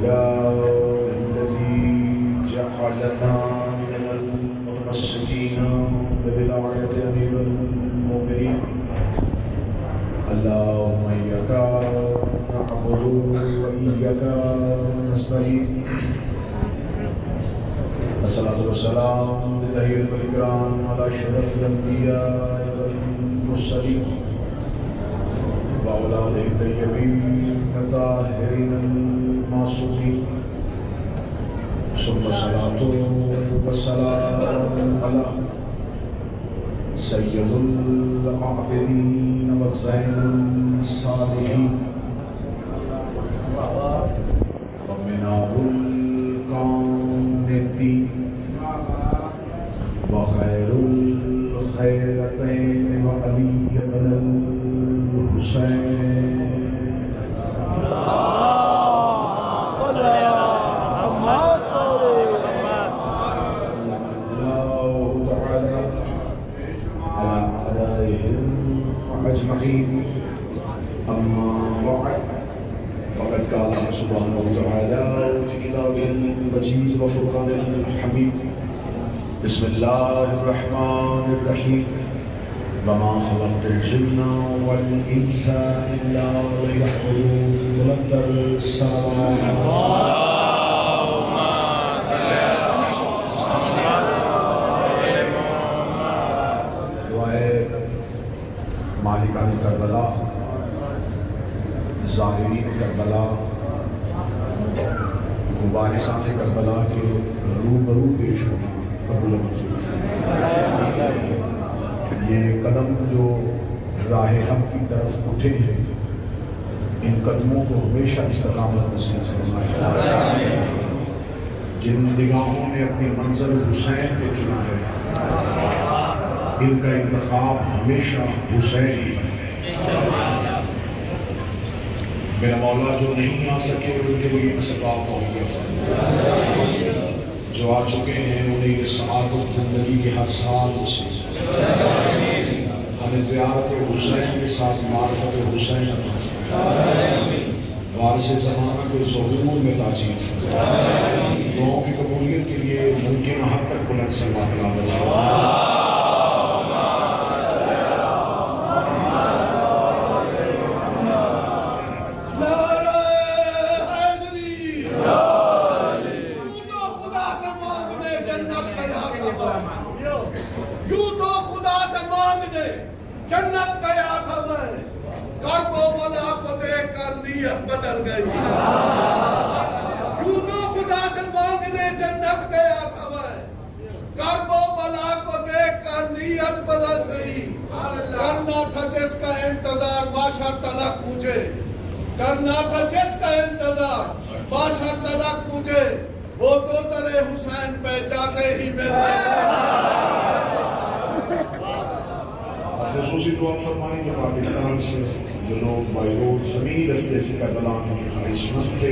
لله الذي جعلنا من المتمسكين ببضاعة أمير المؤمنين. اللهم إياك نعبد وإياك نستعين. الصلاة والسلام لتحية الكرام على أشرف الأنبياء والمرسلين وأولاده الطيبين الطاهرين المعصومين. ثم الصلاة والسلام على سيد العابدين وزين الصالحين ومنار القانتين وخير الخيرتين وعلي بن الحسين. أما بعد فقد قال سبحانه وتعالى في كتابه المجيد وفرقانه الحميد. بسم الله الرحمن الرحيم. وما خلقت الجن والإنس إلا ليعبدون. مقدر السلام. اللهم صل على محمد. دعائے مالکان کربلا، ظاہرین کربلا، مبارسان کربلا کے روبرو پیش ہونا قبول منظور. یہ قدم جو راہ حق کی طرف اٹھے ہیں، ان قدموں کو ہمیشہ استقامت نصیب فرمائے. جن نگاہوں نے اپنی منزل حسین کو چنا ہے، ان کا انتخاب ہمیشہ حسین ہی ہے. میرا مولا جو نہیں آ سکے ان کے لیے اسباب مہیا فرمائے. جو آ چکے ہیں انہیں یہ سعادت زندگی کے ہر سال نصیب فرمائے. ہمیں زیارت حسین کے ساتھ معرفت حسین وارث زمانہ کے ظہور میں تاجیل فرمائے. دعاؤں کی قبولیت کے لیے ممکنہ حد تک بلند سلوات فرمائے. جنت گیا تھا میں، کرب و بلا کو دیکھ کر نیت بدل گئی. یوں تو خدا سے مانگنے جنت گیا تھا میں، کرب و بلا کو دیکھ کر نیت بدل گئی. کرنا تھا جس کا انتظار بادشاہ تلک مجھے، کرنا تھا جس کا انتظار بادشاہ تلک مجھے، وہ تو ترے حسین پہ جاتے ہی مل گئے. خصوصی دعا فرمائیں کہ پاکستان سے جو لوگ بائی روڈ زمینی رستے سے کربلا آنے کے خواہش مند تھے،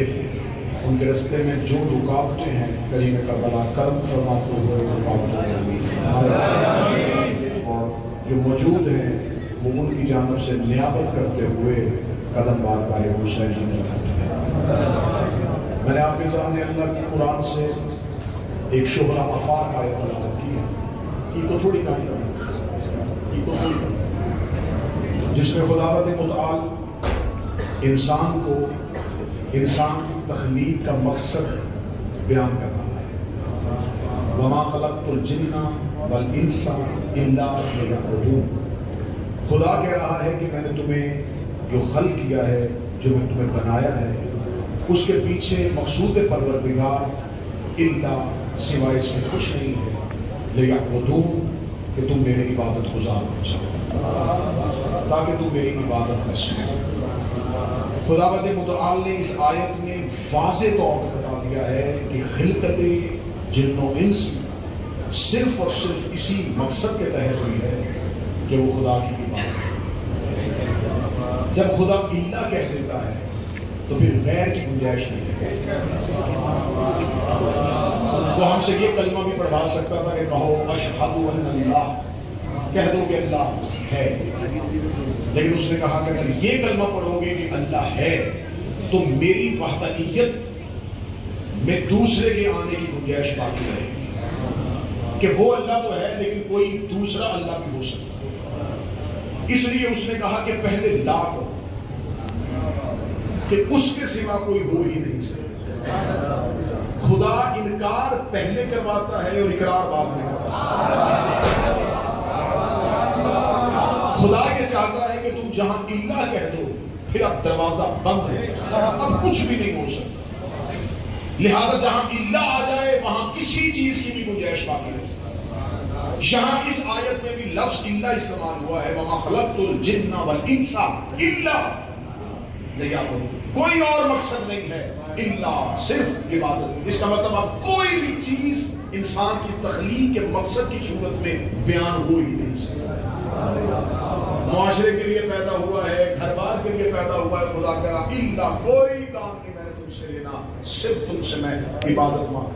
ان کے رستے میں جو رکاوٹیں ہیں کریم کربلا کرم فرماتے ہوئے رکاوٹوں کو دور فرمائے. اور جو موجود ہیں وہ ان کی جانب سے نیابت کرتے ہوئے قدم بارگاہ حسین کی طرف اٹھائیں. میں نے آپ کے سامنے اللہ کی قرآن سے ایک شبرہ آفاق آیت تلاوت کی ہے. یہ تو تھوڑی کہانی جس میں خداوند متعال انسان کو انسان کی تخلیق کا مقصد بیان کر رہا ہے. وما خلقت الجن والانس الا لیعبدون. خدا کہہ رہا ہے کہ میں نے تمہیں جو خلق کیا ہے، جو میں تمہیں بنایا ہے، اس کے پیچھے مقصود پروردگار الا سوائے اس میں کچھ نہیں ہے. لیعبدون کہ تم میرے عبادت گزار ہو جاؤ، تاکہ تم میری عبادت کر سکو. خداوند متعال نے اس آیت میں واضح طور پر بتا دیا ہے کہ خلقت جن و انس صرف اور صرف اسی مقصد کے تحت ہوئی ہے کہ وہ خدا کی عبادت کرے. جب خدا اللہ کہہ دیتا ہے تو پھر غیر کی گنجائش نہیں ہے. وہ ہم سے یہ کلمہ بھی پڑھوا سکتا تھا کہ کہو اشہد ان اللہ، کہہ دو کہ اللہ ہے، لیکن اس نے کہا کہ اگر یہ کلمہ پڑھو گے کہ اللہ ہے تو میری وحدانیت میں دوسرے کے آنے کی گنجائش باقی رہے گی کہ وہ اللہ تو ہے لیکن کوئی دوسرا اللہ بھی ہو سکتا ہے. اس لیے اس نے کہا کہ پہلے لا کرو کہ اس کے سوا کوئی ہو ہی نہیں سکتا. خدا انکار پہلے کرواتا ہے اور اقرار بعد میں کرواتا ہے. خدا یہ چاہتا ہے کہ تم جہاں اللہ کہہ دو پھر اب دروازہ بند ہے, اب کچھ بھی نہیں ہو سکتا. لہذا جہاں اللہ آ جائے وہاں کسی چیز کی بھی گنجائش باقی نہیں. یہاں اس آیت میں بھی لفظ اللہ استعمال ہوا ہے, وَمَا خَلَقْتُ الْجِنَّ وَالْإِنسَ إِلَّا لِيَعْبُدُونِ. کوئی اور مقصد نہیں ہے الا صرف عبادت. اس کا مطلب اب کوئی بھی چیز انسان کی تخلیق کے مقصد کی صورت میں بیان ہو ہی نہیں سکتا. معاشرے کے لیے پیدا ہوا ہے, گھر بار کے لیے پیدا ہوا ہے, خدا کہہ رہا الا کوئی کام نہیں میں نے تم سے لینا, صرف تم سے میں عبادت مانگتا.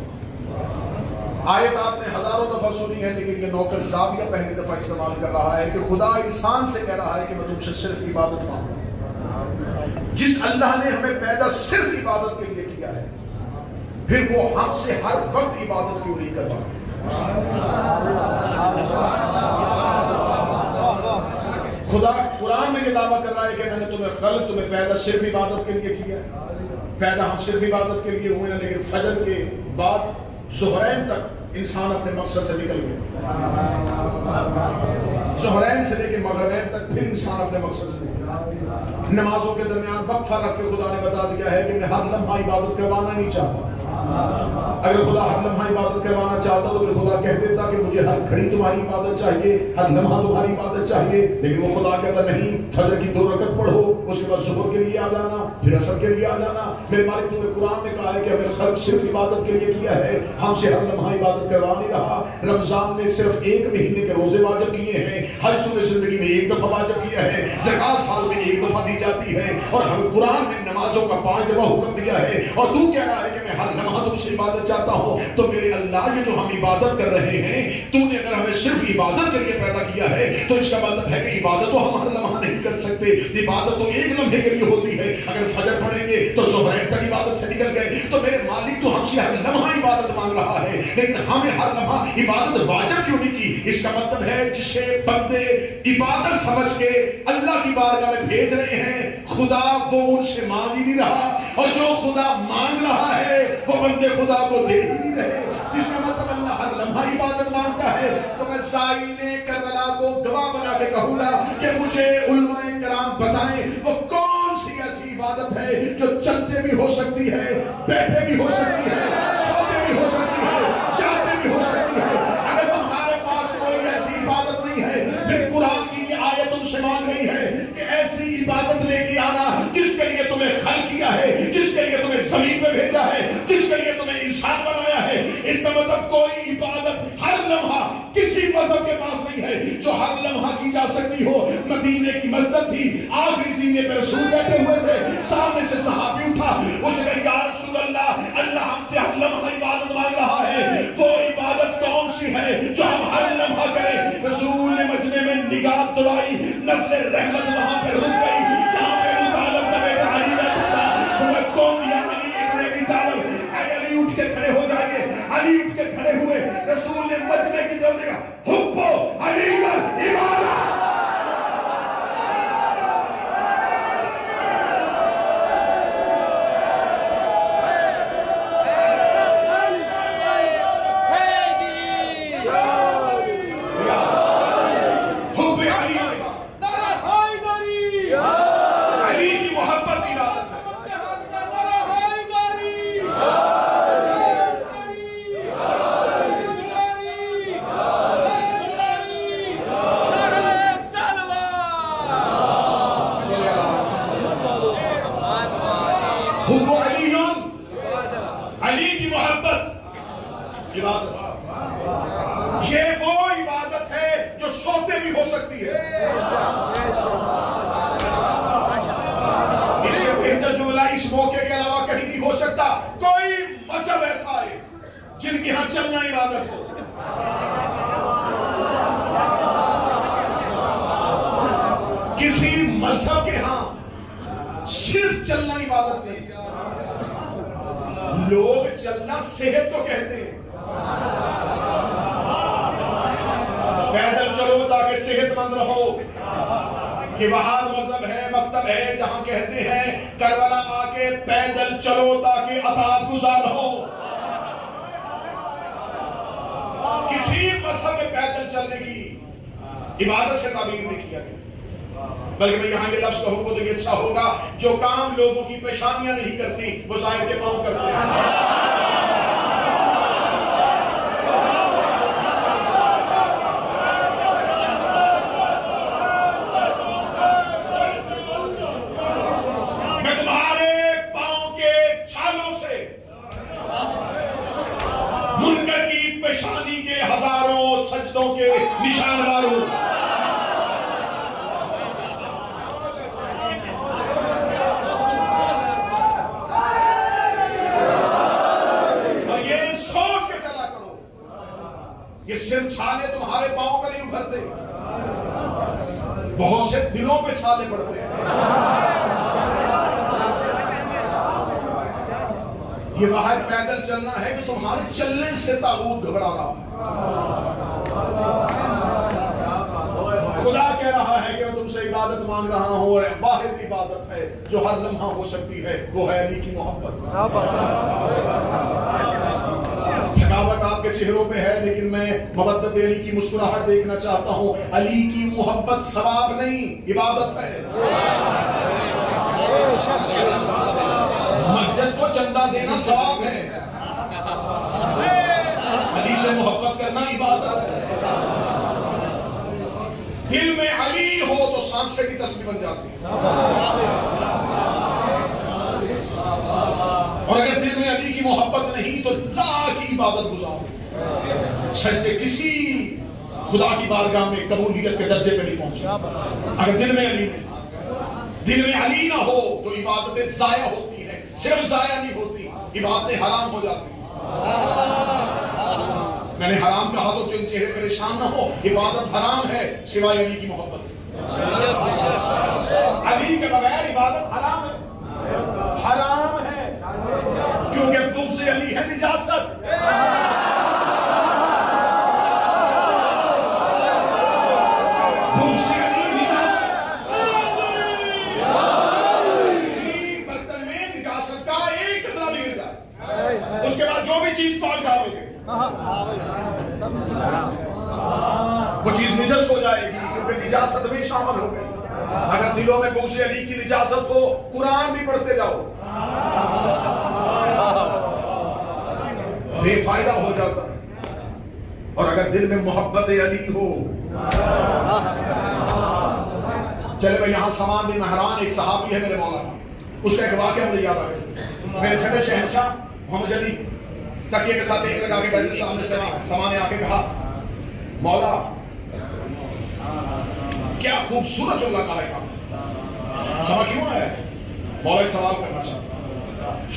آیت آپ نے ہزاروں دفعہ سنی ہے لیکن یہ نوکر زاویہ پہلی دفعہ استعمال کر رہا ہے کہ خدا انسان سے کہہ رہا ہے کہ میں تم سے صرف عبادت مانگتا. جس اللہ نے ہمیں پیدا صرف عبادت کے لیے کیا ہے, پھر وہ ہم سے ہر وقت عبادت کیوں نہیں کرتا؟ خدا قرآن میں یہ دعویٰ کر رہا ہے کہ میں نے تمہیں پیدا صرف عبادت کے لیے کیا ہے. پیدا ہم صرف عبادت کے لیے ہوئے ہیں, لیکن فجر کے بعد ظہرین تک انسان اپنے مقصد سے نکل گیا. ظہرین سے لے کے مغربین تک پھر انسان اپنے مقصد سے نکل گیا. نمازوں کے درمیان وقفہ رکھ کے خدا نے بتا دیا ہے کہ میں ہر لمحہ عبادت کروانا نہیں چاہتا. اگر خدا ہر لمحہ عبادت کروانا چاہتا تو پھر خدا کہہ دیتا کہ مجھے ہر گھڑی تمہاری عبادت چاہیے, ہر لمحہ تمہاری عبادت چاہیے. لیکن وہ خدا کہتا نہیں, فجر کی 2 رکعت پڑھو, اس کے بعد ظہر کے لیے آ جانا, پھر عصر کے لیے آ جانا. میرے مالک تم نے قرآن میں کہا ہے کہ ہمیں خلق صرف عبادت کے لیے کیا ہے, ہم سے ہر لمحہ عبادت کروا نہیں رہا. رمضان میں صرف 1 مہینے کے روزے واجب کیے ہیں, حج تم نے زندگی میں 1 دفعہ واجب کیا ہے, زکات سال میں 1 دفعہ دی جاتی ہے, اور ہمیں قرآن میں نمازوں کا 5 دفعہ حکم دیا ہے. اور تو کہہ رہا ہے کہ میں ہر لمحہ تم سے عبادت چاہتا ہوں. تو میرے اللہ یہ جو ہم عبادت کر رہے ہیں, تو نے اگر ہمیں صرف عبادت کے لیے پیدا کیا ہے تو اس کا مطلب ہے کہ عبادت تو ہم ہر لمحہ نہیں کر سکتے. عبادت تو 1 لمحے کے لیے ہوتی ہے. اگر فجر پڑھیں گے تو ظہرین تک عبادت سے نکل گئے. تو میرے مالک تو ہم سے ہر لمحہ عبادت مانگ رہا ہے, لیکن ہمیں ہر لمحہ عبادت واجب کیوں نہیں کی؟ اس کا مطلب ہے جسے بندے عبادت سمجھ کے اللہ کی بارگاہ میں بھیج رہے ہیں, خدا وہ ان سے مانگ ہی نہیں رہا, اور جو خدا مانگ رہا ہے وہ بندے خدا کو دے ہی نہیں رہے. جس کا مطلب اللہ ہر لمحہ عبادت مانگتا ہے. تو میں زائرین کربلا کو گواہ بنا کے کہوں گا کہ مجھے علماء کرام بتائیں وہ کون سی ایسی عبادت ہے جو چلتے بھی ہو سکتی ہے, بیٹھے بھی ہو سکتی ہے, سوتے بھی ہو سکتی ہے, جاتے بھی ہو سکتی ہے. اگر تمہارے پاس کوئی ایسی عبادت نہیں ہے, پھر قرآن کی یہ آیت تم سے مانگ رہی ہے کہ ایسی عبادت لے کے آنا جس کے لیے تمہیں خلق کیا ہے, جس کے لیے تمہیں زمین پہ بھیجا ہے, جس کے لیے تمہیں انسان بنایا ہے. اس کا مطلب کوئی عبادت ہر لمحہ کسی مذہب کے پاس نہیں ہے جو ہر لمحہ کی جا سکتی ہو. مدینے کی مسجد تھی, آخری زینے پہ رسول بیٹھے ہوئے تھے, سامنے سے صحابی اٹھا, اس نے کہا یا رسول اللہ, اللہ ہم سے ہر لمحہ عبادت مانگ رہا ہے, وہ عبادت کون سی ہے جو ہم ہر لمحہ کریں؟ رسول نے مجمع میں نگاہ دوڑائی, نظر رحمت وہاں پہ رک گئی جہاں پہ مطالب کا بیٹا علی بیٹھا تھا. وہ کون یا علی ابن ابی طالب, اے علی اٹھ کے کھڑے ہو جائیے. علی اٹھ کے کھڑے ہوئے, رسول نے مجمع کی طرف دیکھا, حبو علی عبادت. علی کی محبت عبادت, یہ وہ عبادت ہے جو سوتے بھی ہو سکتی ہے. اس سے بہتر جملہ اس موقع کے علاوہ کہیں نہیں ہو سکتا. کوئی مذہب ایسا ہے جن کے ہاں چلنا عبادت ہو. کسی مذہب کے ہاں صرف چلنا عبادت نہیں, لوگ چلنا صحت کو کہتے ہیں. پیدل چلو تاکہ صحت مند رہو. یہ وہاں مذہب ہے، مکتب ہے جہاں کہتے ہیں کربلا آ کے پیدل چلو تاکہ اطاعت گزار رہو. کسی مذہب میں پیدل چلنے کی عبادت سے تعبیر نہیں کیا گیا. بلکہ میں یہاں یہ لفظ کہوں تو یہ اچھا ہوگا جو کام لوگوں کی پیشانیاں نہیں کرتی وہ ظاہر کے پاؤں کرتے ہیں. میں تمہارے پاؤں کے چھالوں سے منکر کی پیشانی کے ہزاروں سجدوں کے نشان ماروں. یہ صرف چھالے تمہارے پاؤں پر نہیں ابھرتے، بہت سے دلوں پہ چھالے پڑتے ہیں. یہ باہر پیدل چلنا ہے کہ تمہارے چلنے سے طاغوت گھبرا رہا ہے. خدا کہہ رہا ہے کہ میں تم سے عبادت مانگ رہا ہوں اور واحد عبادت ہے جو ہر لمحہ ہو سکتی ہے، وہ ہے علی کی محبت. تھکاوٹ آپ کے چہروں پہ ہے لیکن میں مودت علی کی مسکراہٹ دیکھنا چاہتا ہوں. علی کی محبت ثواب نہیں عبادت ہے. مسجد کو چندہ دینا ثواب ہے، علی سے محبت کرنا عبادت ہے. دل میں علی ہو تو سانسے کی تسبیح بن جاتی ہے، اور اگر دل میں علی کی محبت نہیں تو لا کی عبادت گزار سجدے کسی خدا کی بارگاہ میں قبولیت کے درجے پہ نہیں پہنچے. اگر دل میں علی نہ ہو تو عبادتیں ضائع ہوتی ہیں. صرف ضائع نہیں ہوتی، عبادتیں حرام ہو جاتی ہیں. میں نے حرام کہا تو چند چہرے پریشان نہ ہو، عبادت حرام ہے سوائے علی کی محبت. علی کے بغیر عبادت حرام ہے، حرام ہے، کیونکہ بغض علی ہے نجاست. بغض علی نجاست. کسی برتن میں نجاست کا ایک قطرہ بھی گر جائے اس کے بعد جو بھی چیز پاک ڈالو گے وہ چیز نجس ہو جائے گی، کیونکہ نجاست میں شامل ہو گئی. اگر دلوں میں بغض علی کی نجاست ہو قرآن بھی پڑھتے جاؤ بے فائدہ ہو جاتا ہے. اور اگر دل میں محبت علی ہو. چلے میں یہاں سمان بن مہران ایک صحابی ہے میرے مولا، اس کا ایک واقعہ مجھے یاد آ گیا. میرے چھٹے شہنشاہ محمد علی تکیے کے ساتھ ایک لگا کے بیٹھے، سامنے سے سمان نے آ کے کہا مولا کیا خوبصورت جو اللہ کا ہے. سما کیوں ہے؟ مولا ایک سوال کرنا چاہتا.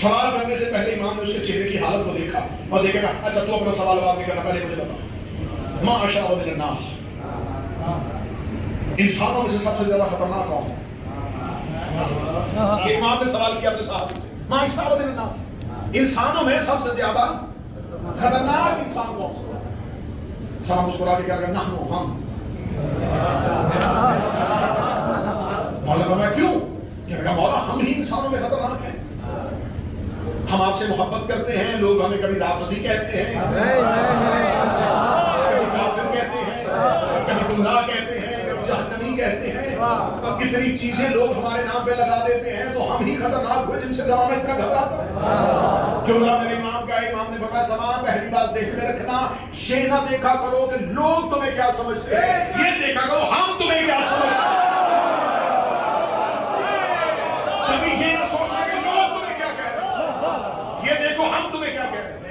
سوال کرنے سے پہلے امام نے اس کے چہرے کی حالت کو دیکھا اور دیکھے گا اچھا تو اپنا سوال بات نہیں کرنا، پہلے مجھے بتا ما اشرف من الناس، انسانوں میں سے سب سے زیادہ خطرناک کون ہے؟ یہ امام نے سوال کیا اپنے صحابی سے، ما اشرف من الناس، انسانوں میں سب سے زیادہ خطرناک انسان کون ہے؟ سلام مسکرا کے کیا کہا نحن ہم. مولا فرمایا کیوں؟ یہ کہا مولا ہم ہی انسانوں میں خطرناک ہیں. ہم آپ سے محبت کرتے ہیں، لوگ ہمیں کبھی رافضی کہتے ہیں، کبھی کافر کہتے ہیں، کبھی گمراہ کہتے ہیں، کبھی جہنمی کہتے ہیں. کتنی چیزیں لوگ ہمارے نام پہ لگا دیتے ہیں تو ہم ہی خطرناک ہوئے جن سے زمانہ اتنا گھبراتا ہے. جملہ میرے امام کا، امام نے فرمایا سلام پہلی بات ذہن میں رکھنا، یہ نہ دیکھا کرو کہ لوگ تمہیں کیا سمجھتے ہیں، یہ دیکھا کرو ہم تمہیں کیا سمجھتے ہیں. کبھی یہ نہ سوچنا کہ لوگ تمہیں کیا کہہ رہے ہیں، یہ دیکھو ہم تمہیں کیا کہہ رہے ہیں.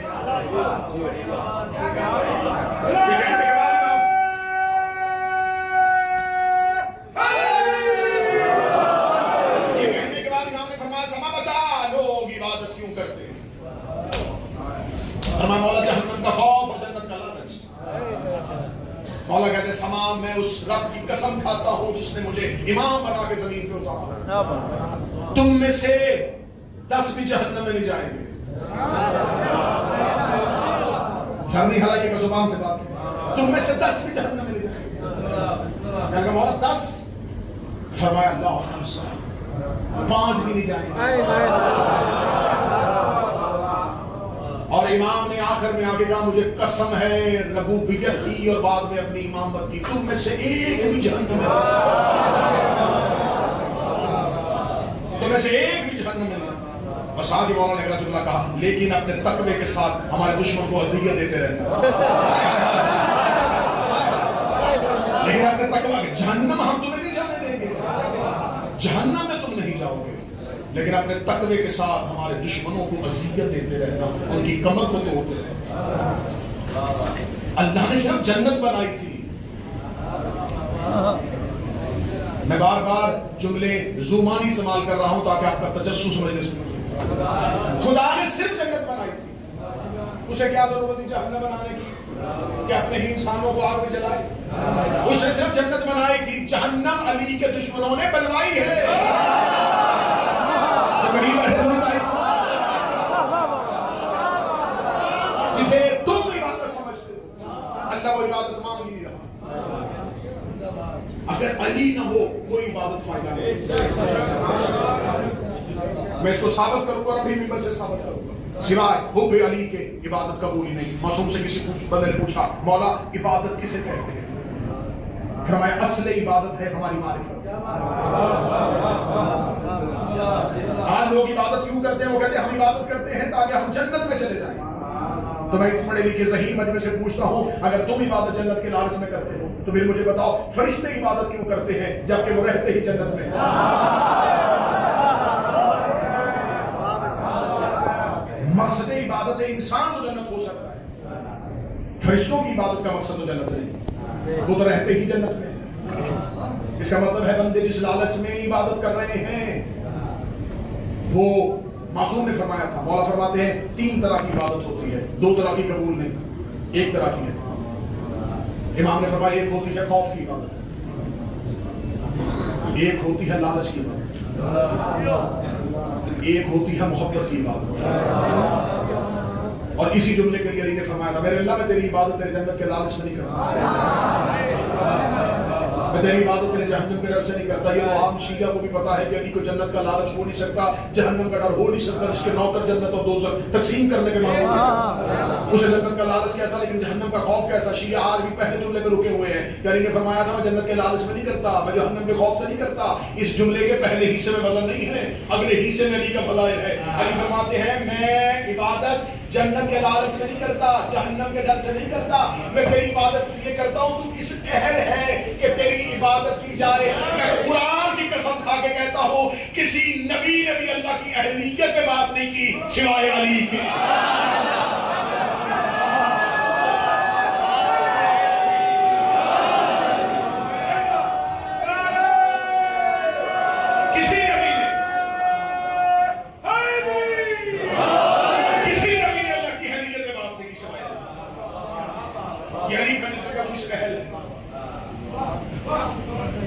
یہ کہنے کے بعد امام نے فرمایا سما بتا لوگ عبادت کیوں کرتے ہیں. فرمایا مولا جہنم کا خوف اور جنت کا لالچ. مولا کہتے ہیں سما میں اس رب کی قسم کھاتا ہوں جس نے مجھے امام بنا کے زمین پہ اتارا، تم میں سے 10 بھی جہنم میں نہیں جائیں گے سر نہیں ہلائیے گا، زبان سے بات کریں، تم میں سے 10 بھی جہنم میں لے جائیں۔ میں کہا مولا 10؟ فرمایا اللہ خمسہ، 5 بھی نہیں جائیں۔ اور امام نے آخر میں آگے کہا مجھے قسم ہے ربوبیت کی اور بعد میں اپنی امامت کی، تم میں سے ایک بھی جہنم میں تم میں سے ایک بھی جہنم میں نہیں۔ اور ساتھ ہی مولانا نے اگلا جملہ کہا لیکن اپنے تقوی کے ساتھ ہمارے دشمن کو اذیت دیتے رہنا۔ لیکن اپنے تقوی کے جہنم ہم تمہیں نہیں جانے دیں گے، جہنم میں تم نہیں جاؤ گے، لیکن اپنے تقوی کے ساتھ ہمارے دشمنوں کو اذیت دیتے رہنا، ان کی کمر کو توڑتے رہنا۔ اللہ نے صرف جنت بنائی تھی۔ میں بار بار جملے زومانی استعمال کر رہا ہوں تاکہ آپ کا تجسس سمجھنے سے، خدا نے صرف جنت بنائی تھی، اسے کیا ضرورت تھی جہنم بنانے کی کہ اپنے ہی انسانوں کو آگ میں جلائے؟ اسے صرف جنت بنائی تھی، جہنم علی کے دشمنوں نے بنوائی ہے۔ جسے تم عبادت سمجھتے ہو اللہ وہ عبادت مانگ ہی نہیں رہا۔ اگر علی نہ ہو کوئی عبادت فائدہ نہیں۔ میں اس کو ثابت کروں گا، ابھی ممبر سے ثابت کروں گا، سوائے حب علی کے عبادت قبول ہی نہیں۔ معصوم سے کسی بندے نے پوچھا مولا عبادت کسے کہتے ہیں؟ فرمایا اصل عبادت ہے ہماری معرفت۔ آج لوگ عبادت کیوں کرتے ہیں؟ وہ کہتے ہیں ہم عبادت کرتے ہیں تاکہ ہم جنت میں چلے جائیں۔ تو میں اس پڑھے لکھے ذہین مجمع سے پوچھتا ہوں اگر تم عبادت جنت کے لالچ میں کرتے ہو تو پھر مجھے بتاؤ فرشتے عبادت کیوں کرتے ہیں جبکہ وہ رہتے ہی جنت میں؟ مقصد عبادت انسان تو جنت ہو سکتا ہے، فرشتوں کی عبادت کا مقصد تو جنت نہیں، وہ تو رہتے ہی جنت میں۔ اس کا مطلب ہے بندے جس لالچ میں عبادت کر رہے ہیں وہ معصوم نے فرمایا تھا، مولا فرماتے ہیں 3 طرح کی عبادت ہوتی ہے، 2 طرح کی قبول نہیں، 1 طرح کی ہے۔ امام نے فرمایا ایک ہوتی ہے خوف کی عبادت، ایک ہوتی ہے لالچ کی عبادت، ایک ہوتی ہے محبت کی عبادت۔ اور اسی جملے کے لیے علی نے فرمایا تھا میرے اللہ میں تیری عبادت تیرے جنت کے لالچ میں نہیں کرتا، میں تیری عبادت تیرے جہنم کے ڈر سے نہیں کرتا۔ یہ تو عام شیعہ کو بھی پتا ہے کہ علی کو جنت کا لالچ ہو نہیں سکتا، جہنم کا ڈر ہو نہیں سکتا، جس کے نوکر جنت اور دوزخ تقسیم کرنے کے معاملے میں اسے جنت کا لالچ کیسا لیکن جہنم کا خوف کیسا؟ شیعہ آج بھی پہلے جملے میں رکے ہوئے ہیں کہ علی نے فرمایا تھا میں جنت کے لالچ میں نہیں کرتا، میں جہنم کے خوف سے نہیں کرتا۔ اس جملے کے پہلے حصے میں بدل نہیں ہے، اگلے حصے میں علی کا فضائل ہے۔ علی فرماتے ہیں میں عبادت جنت کے لالچ سے نہیں کرتا، جہنم کے ڈر سے نہیں کرتا، میں تیری عبادت سے یہ کرتا ہوں تو اس اہل ہے کہ تیری عبادت کی جائے۔ میں قرآن کی قسم کھا کے کہتا ہوں کسی نبی نے بھی اللہ کی اہلیت پہ بات نہیں کی سوائے علی کے۔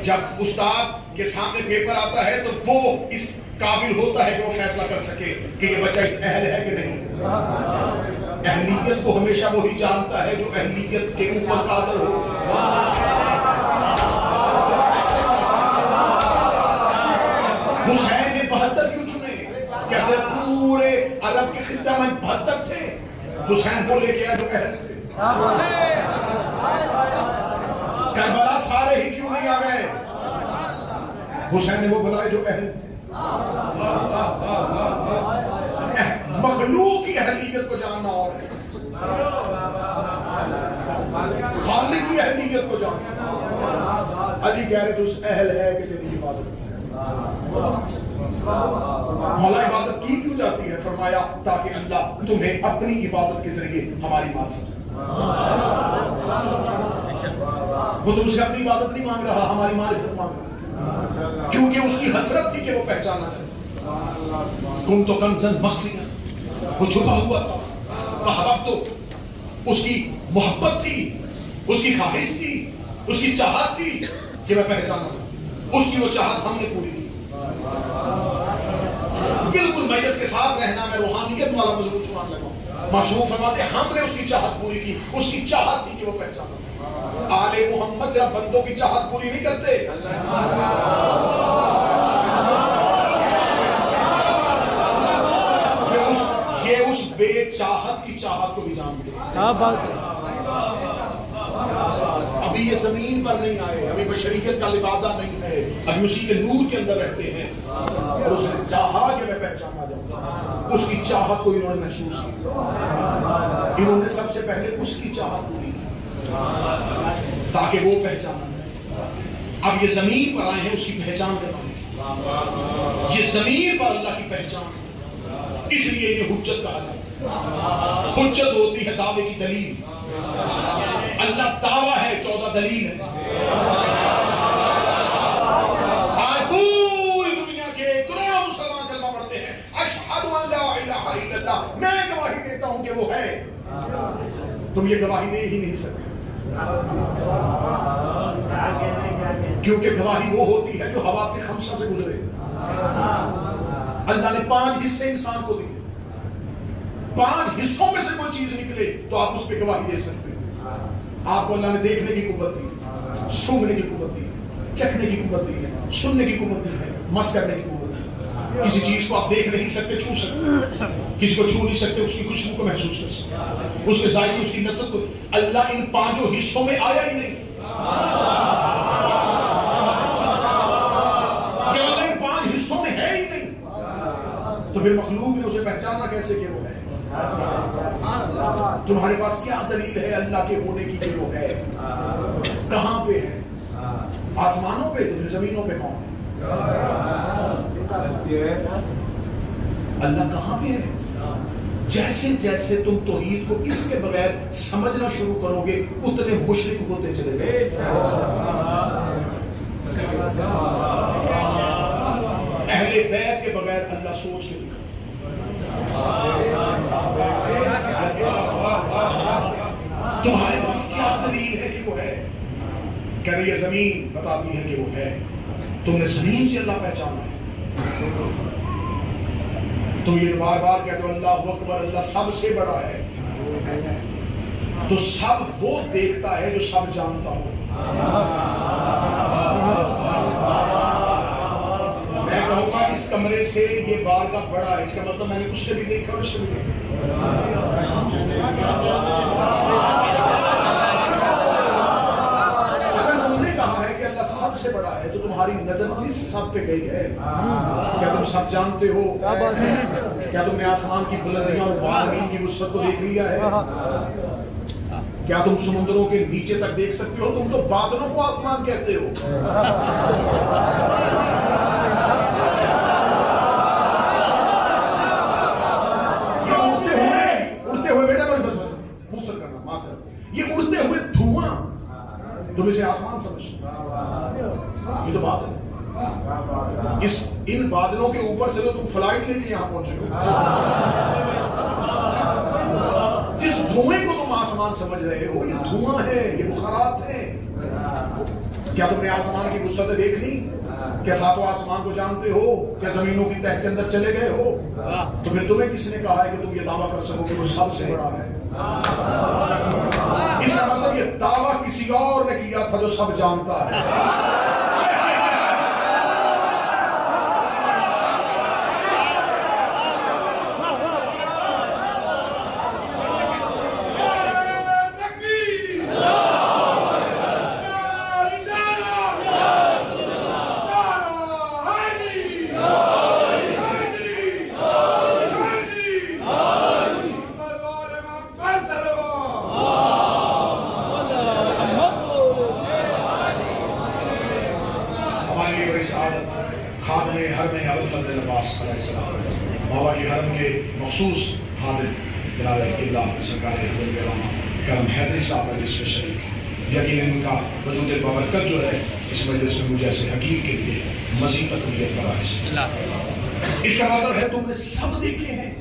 جب استاد کے سامنے پیپر آتا ہے تو وہ اس قابل ہوتا ہے کہ وہ فیصلہ کر سکے کہ یہ بچہ اس اہل ہے کہ نہیں۔ اہلیت کو ہمیشہ وہی جانتا ہے جو اہلیت کے اوپر قادر ہو۔ حسین نے 72 کیوں چنے؟ کیسے پورے عرب کے خطہ میں 72 تھے، حسین وہ لے کے آئے جو اہل تھے۔ کربلا سارے ہی کیوں نہیں آ گئے؟ حسین نے وہ بلائے جو اہل تھے۔ مخلوق کی اہلیت کو جاننا اور خالق کی اہلیت کو جاننا۔ علی کہہ رہے تو اس اہل ہے کہ تیری عبادت۔ مولا عبادت کی کیوں جاتی ہے؟ فرمایا تاکہ اللہ تمہیں اپنی عبادت کے ذریعے ہماری معرفت۔ وہ تم سے اپنی عبادت نہیں مانگ رہا، ہماری معرفت مانگ رہا، کیونکہ اس کی حسرت تھی کہ وہ پہچانا جائے۔ کن تو کنزن مخفیا، وہ چھپا ہوا تھا، محبت تو اس کی محبت تھی، اس کی خواہش تھی، اس کی چاہت تھی کہ میں پہچانا ہوں۔ اس کی وہ چاہت ہم نے پوری کی۔ بالکل میت کے ساتھ رہنا، میں روحانیت والا مضمون سنانے لگا ہوں. معصوم فرماتے ہیں ہم نے اس کی چاہت پوری کی. اس کی چاہت تھی کہ وہ پہچانا. آل محمد صرف بندوں کی چاہت پوری نہیں کرتے، یہ اس بے چاہت کی چاہت کو بھی جانتے ہیں. ابھی یہ زمین پر نہیں آئے، ابھی بشریت کا لبادہ نہیں ہے، ابھی اسی کے نور کے اندر رہتے ہیں، اور اس نے چاہا کہ میں پہچانا جاؤں. اس کی چاہت کو انہوں نے محسوس کی. انہوں نے سب سے پہلے اس کی چاہت پوری کی تاکہ وہ پہچانا. اب یہ زمین پر آئے ہیں اس کی پہچان کرنا. یہ زمین پر اللہ کی پہچان، اس لیے یہ حجت کہا جاتا ہے. حجت ہوتی ہے دعوے کی دلیل. اللہ دعویٰ ہے، 14 دلیل ہے. آج پوری دنیا کے کروڑوں مسلمان کلمہ پڑھتے ہیں، اشہد ان لا الہ الا اللہ، میں گواہی دیتا ہوں کہ وہ ہے. تم یہ گواہی دے ہی نہیں سکتے، کیونکہ گواہی وہ ہوتی ہے جو حواس خمسہ سے گزرے. اللہ نے 5 حصے انسان کو دیے، 5 حصوں میں سے کوئی چیز نکلے تو آپ اس پہ گواہی دے سکتے ہیں. آپ کو اللہ نے دیکھنے کی قوت دی، سونگنے کی قوت دی، چکھنے کی قوت دی ہے، سننے کی قوت دی ہے، مس کرنے کی قوت دی. کسی چیز کو آپ دیکھ نہیں سکتے، چھو سکتے. کسی کو چھو نہیں سکتے، اس کی خوشبو کو محسوس کر سکتے، اس کے ذائقے، اس کی لذت کو. اللہ ان 5 حصوں میں آیا ہی نہیں. جب اللہ ان 5 حصوں میں ہے ہی نہیں تو پھر مخلوق نے اسے پہچانا کیسے کہ وہ ہے؟ تمہارے پاس کیا دلیل ہے اللہ کے ہونے کی کہ وہ ہے؟ کہاں پہ ہے؟ آسمانوں پہ؟ تو زمینوں پہ کون ہے؟ اللہ کہاں پہ ہے؟ جیسے جیسے تم توحید کو اس کے بغیر سمجھنا شروع کرو گے اتنے مشرک ہوتے چلے گئے. اہل بیت کے بغیر اللہ سوچ کے دکھا. تمہارے پاس کیا دلیل ہے کہ وہ ہے؟ کہہ رہی ہے زمین بتاتی ہے کہ وہ ہے. تم نے زمین سے اللہ پہچانا ہے. تم یہ بار بار کہتے ہو اللہ اکبر، اللہ سب سے بڑا ہے. تو سب وہ دیکھتا ہے جو سب جانتا ہو. میں کہوں گا اس کمرے سے یہ بارگاہ بڑا ہے، اس کا مطلب میں نے اس سے بھی دیکھا اور اس سے بھی دیکھا. اگر تم نے کہا ہے کہ اللہ سب سے بڑا ہے تو تمہاری نظر اس سب پہ گئی ہے. کیا تم سب جانتے ہو؟ کیا تم نے آسمان کی بلندیاں اور بالین کی وسعت کو دیکھ لیا ہے؟ کیا تم سمندروں کے نیچے تک دیکھ سکتے ہو؟ تم تو بادلوں کو آسمان کہتے ہو. یہ اڑتے ہوئے دھواں تم اسے آسمان سمجھتے، یہ تو بادل ہے. ان بادلوں کے اوپر سے تو تم فلائٹ لے کے یہاں پہنچے ہو. جس دھوئیں کو تم آسمان سمجھ رہے ہو یہ دھواں ہے، یہ بخارات ہیں. کیا تم نے آسمان کی وسعتیں دیکھ لی؟ کیا ساتوں آسمان کو جانتے ہو؟ کیا زمینوں کی تہہ کے اندر چلے گئے ہو؟ تو پھر تمہیں کس نے کہا ہے کہ تم یہ دعویٰ کر سکو کہ وہ سب سے بڑا ہے؟ اس کا مطلب یہ دعویٰ کسی اور نے کیا تھا جو سب جانتا ہے. ماوی حرم کے مخصوص حاضر جناب اللہ سرکار حضرت علامہ کرم حیدری صاحب مجلس میں شریک. یقیناً ان کا وجود بابرکت جو ہے اس مجلس میں مجھے ایسے حقیق کے لیے مزید تقویت کا باعث ہے. اس کا مطلب ہے تم نے سب دیکھے ہیں.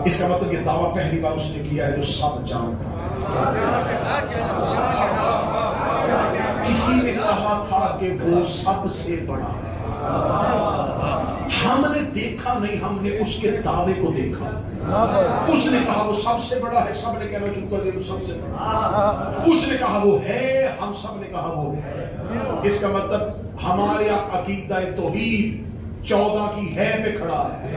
اس کا مطلب یہ دعویٰ پہلی بار اس نے کیا ہے جو سب جانتا ہے. کسی نے کہا تھا کہ وہ سب سے بڑا ہے. ہم نے دیکھا نہیں، ہم نے اس کے دعوے کو دیکھا. اس نے کہا وہ سب سے بڑا ہے، سب نے کہنا چپ کر دیا وہ سب سے بڑا. اس نے کہا وہ ہے، ہم سب نے کہا وہ ہے. اس کا مطلب ہمارے عقیدہ توحید 14 کی ہے پہ کھڑا ہے.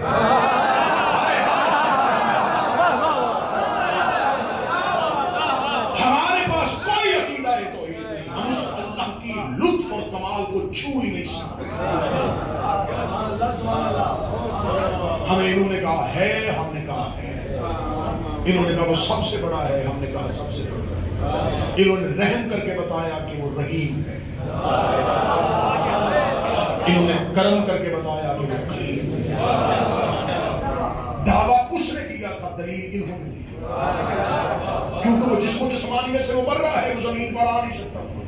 ہمارے پاس کوئی عقیدہ توحید نہیں، ہم اس اللہ کی لطف اور کمال کو چھو ہی نہیں سکتے. ہمیں انہوں نے کہا ہے، ہم نے کہا ہے. انہوں نے کہا وہ سب سے بڑا ہے، ہم نے کہا سب سے بڑا ہے. انہوں نے رحم کر کے بتایا کہ وہ رحیم ہے. انہوں نے کرم کر کے بتایا کہ وہ کریم ہے. دعویٰ اس نے کیا تھا، دلیل انہوں نے دی. کیونکہ وہ جس کو جسمانیت سے ابھر رہا ہے وہ زمین پر آ نہیں سکتا تھا.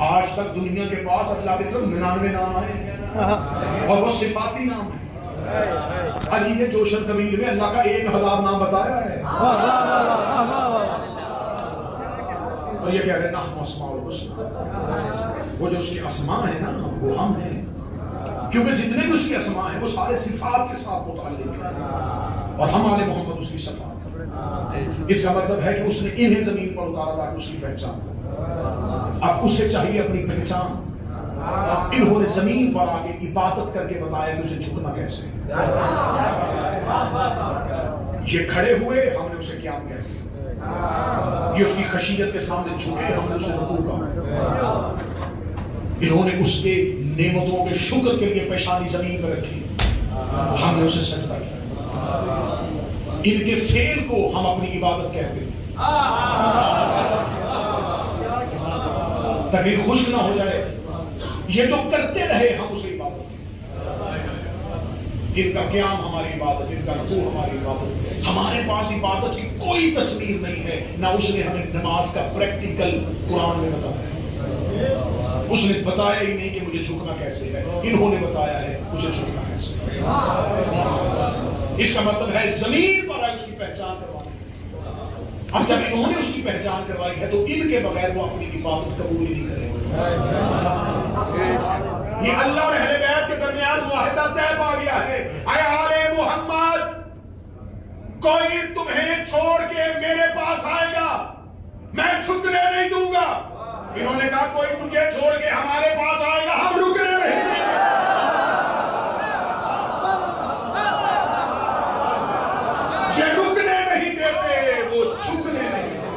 آج تک دنیا کے پاس اللہ کے صرف 99 نام آئے اور وہ صفاتی نام ہے. علی نے جوشن کبیر میں اللہ کا 1000 نام بتایا ہے. اور یہ کہہ رہے نحن اسماء الحسنی، وہ جو اس کی اسماء ہے نا وہ ہم ہیں. کیونکہ جتنے بھی اس کی اسماء ہیں وہ سارے صفات کے ساتھ متعلق ہیں اور ہم آل محمد اس کی صفات ہیں. اس کا مطلب ہے کہ اس نے انہیں زمین پر اتارا تاکہ اس کی پہچان ہو. اب اسے چاہیے اپنی پہچان. انہوں نے زمین پر آگے عبادت کر کے بتایا کہ اسے جھکنا کیسے. یہ کھڑے ہوئے، ہم نے اسے قیام کہہ دیا. یہ اس کی خشیت کے سامنے جھکے، ہم نے اسے رکوع کہا. انہوں نے اس کے نعمتوں کے شکر کے لیے پیشانی زمین پر رکھی، ہم نے اسے سجدہ کیا. ان کے فعل کو ہم اپنی عبادت کہتے ہیں. تقریر خشک نہ ہو جائے، یہ جو کرتے رہے ہم اسے عبادت کریں. ان کا قیام ہماری عبادت، ان کا رکوع ہماری عبادت. ہمارے پاس عبادت کی کوئی تصویر نہیں ہے، نہ اس نے ہمیں نماز کا پریکٹیکل قرآن میں بتایا ہے. اس نے بتایا ہی نہیں کہ مجھے جھکنا کیسے ہے، انہوں نے بتایا ہے مجھے جھکنا کیسے ہے. اس کا مطلب ہے زمین پر ہے اس کی پہچان کروائی. اب جب انہوں نے اس کی پہچان کروائی ہے تو ان کے بغیر وہ اپنی عبادت قبول ہی نہیں کرے. یہ اللہ اور اہل بیت کے درمیان معاہدہ طے پا گیا ہے. اے آل محمد، کوئی تمہیں چھوڑ کے میرے پاس آئے گا میں جھکنے نہیں دوں گا. انہوں نے کہا کوئی تجھے چھوڑ کے ہمارے پاس آئے گا ہم رکنے نہیں دیں گے. یہ رکنے نہیں دیتے، وہ جھکنے نہیں دیتے.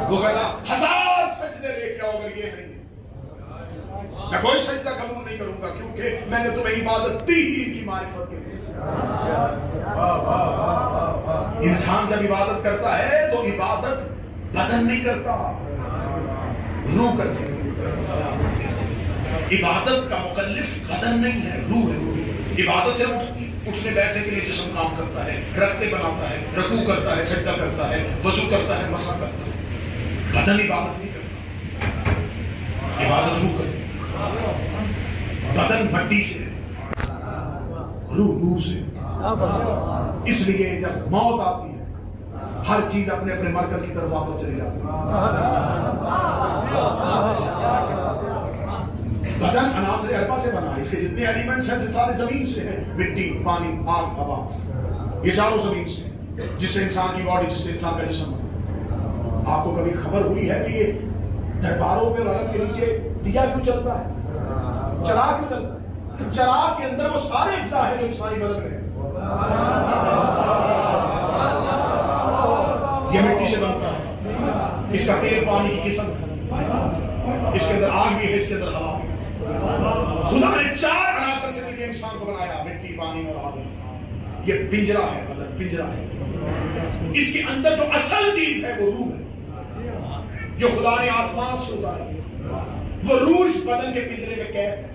وہ کہا 1000 سجدے لے کے آؤ مگر یہ نہیں، میں کوئی سجدہ قبول نہیں کروں گا کیونکہ میں نے تمہیں عبادت دی ہی ان کی معرفت کے لیے. انسان جب عبادت کرتا ہے تو عبادت بدن نہیں کرتا، روح کرتے. عبادت کا مکلف بدن نہیں ہے، روح ہے. عبادت سے اٹھنے بیٹھنے کے لیے جسم کام کرتا ہے، رکھتے بناتا ہے، رکوع کرتا ہے، سجدہ کرتا ہے، وضو کرتا ہے، مسح کرتا ہے. بدن عبادت نہیں کرتا، عبادت روح کرتا. بدن مٹی سے، روح نور سے. اس لیے جب موت آتی ہے ہر چیز اپنے اپنے مرکز کی طرف واپس چلی جاتی ہے. بدن عناصر اربعہ سے بنا ہے، اس کے جتنے ایلیمنٹس ہیں سارے زمین سے ہیں. مٹی، پانی، آگ، ہوا، یہ چاروں زمین سے. جس سے انسان کی باڈی، جس سے انسان کا جسم بنا. آپ کو کبھی خبر ہوئی ہے کہ یہ درباروں پہ رنگ کے نیچے دیا کیوں چلتا ہے، چراغ کیوں چلتا ہے؟ چراغ کے اندر وہ سارے اجزاء ہیں جو انسانی بدن میں ہیں. یہ مٹی سے بنتا ہے، اس کا تیل پانی کی قسم ہے، اس کے اندر آگ بھی ہے، اس کے اندر ہوا بھی ہے. خدا نے 4 عناصر سے مل کے انسان کو بنایا، مٹی، پانی اور آگ. یہ پنجرا ہے، بدن پنجرا ہے. اس کے اندر جو اصل چیز ہے وہ روح ہے جو خدا نے آسمان سے اتاری. وہ روح اس بدن کے پنجرے میں قید ہے.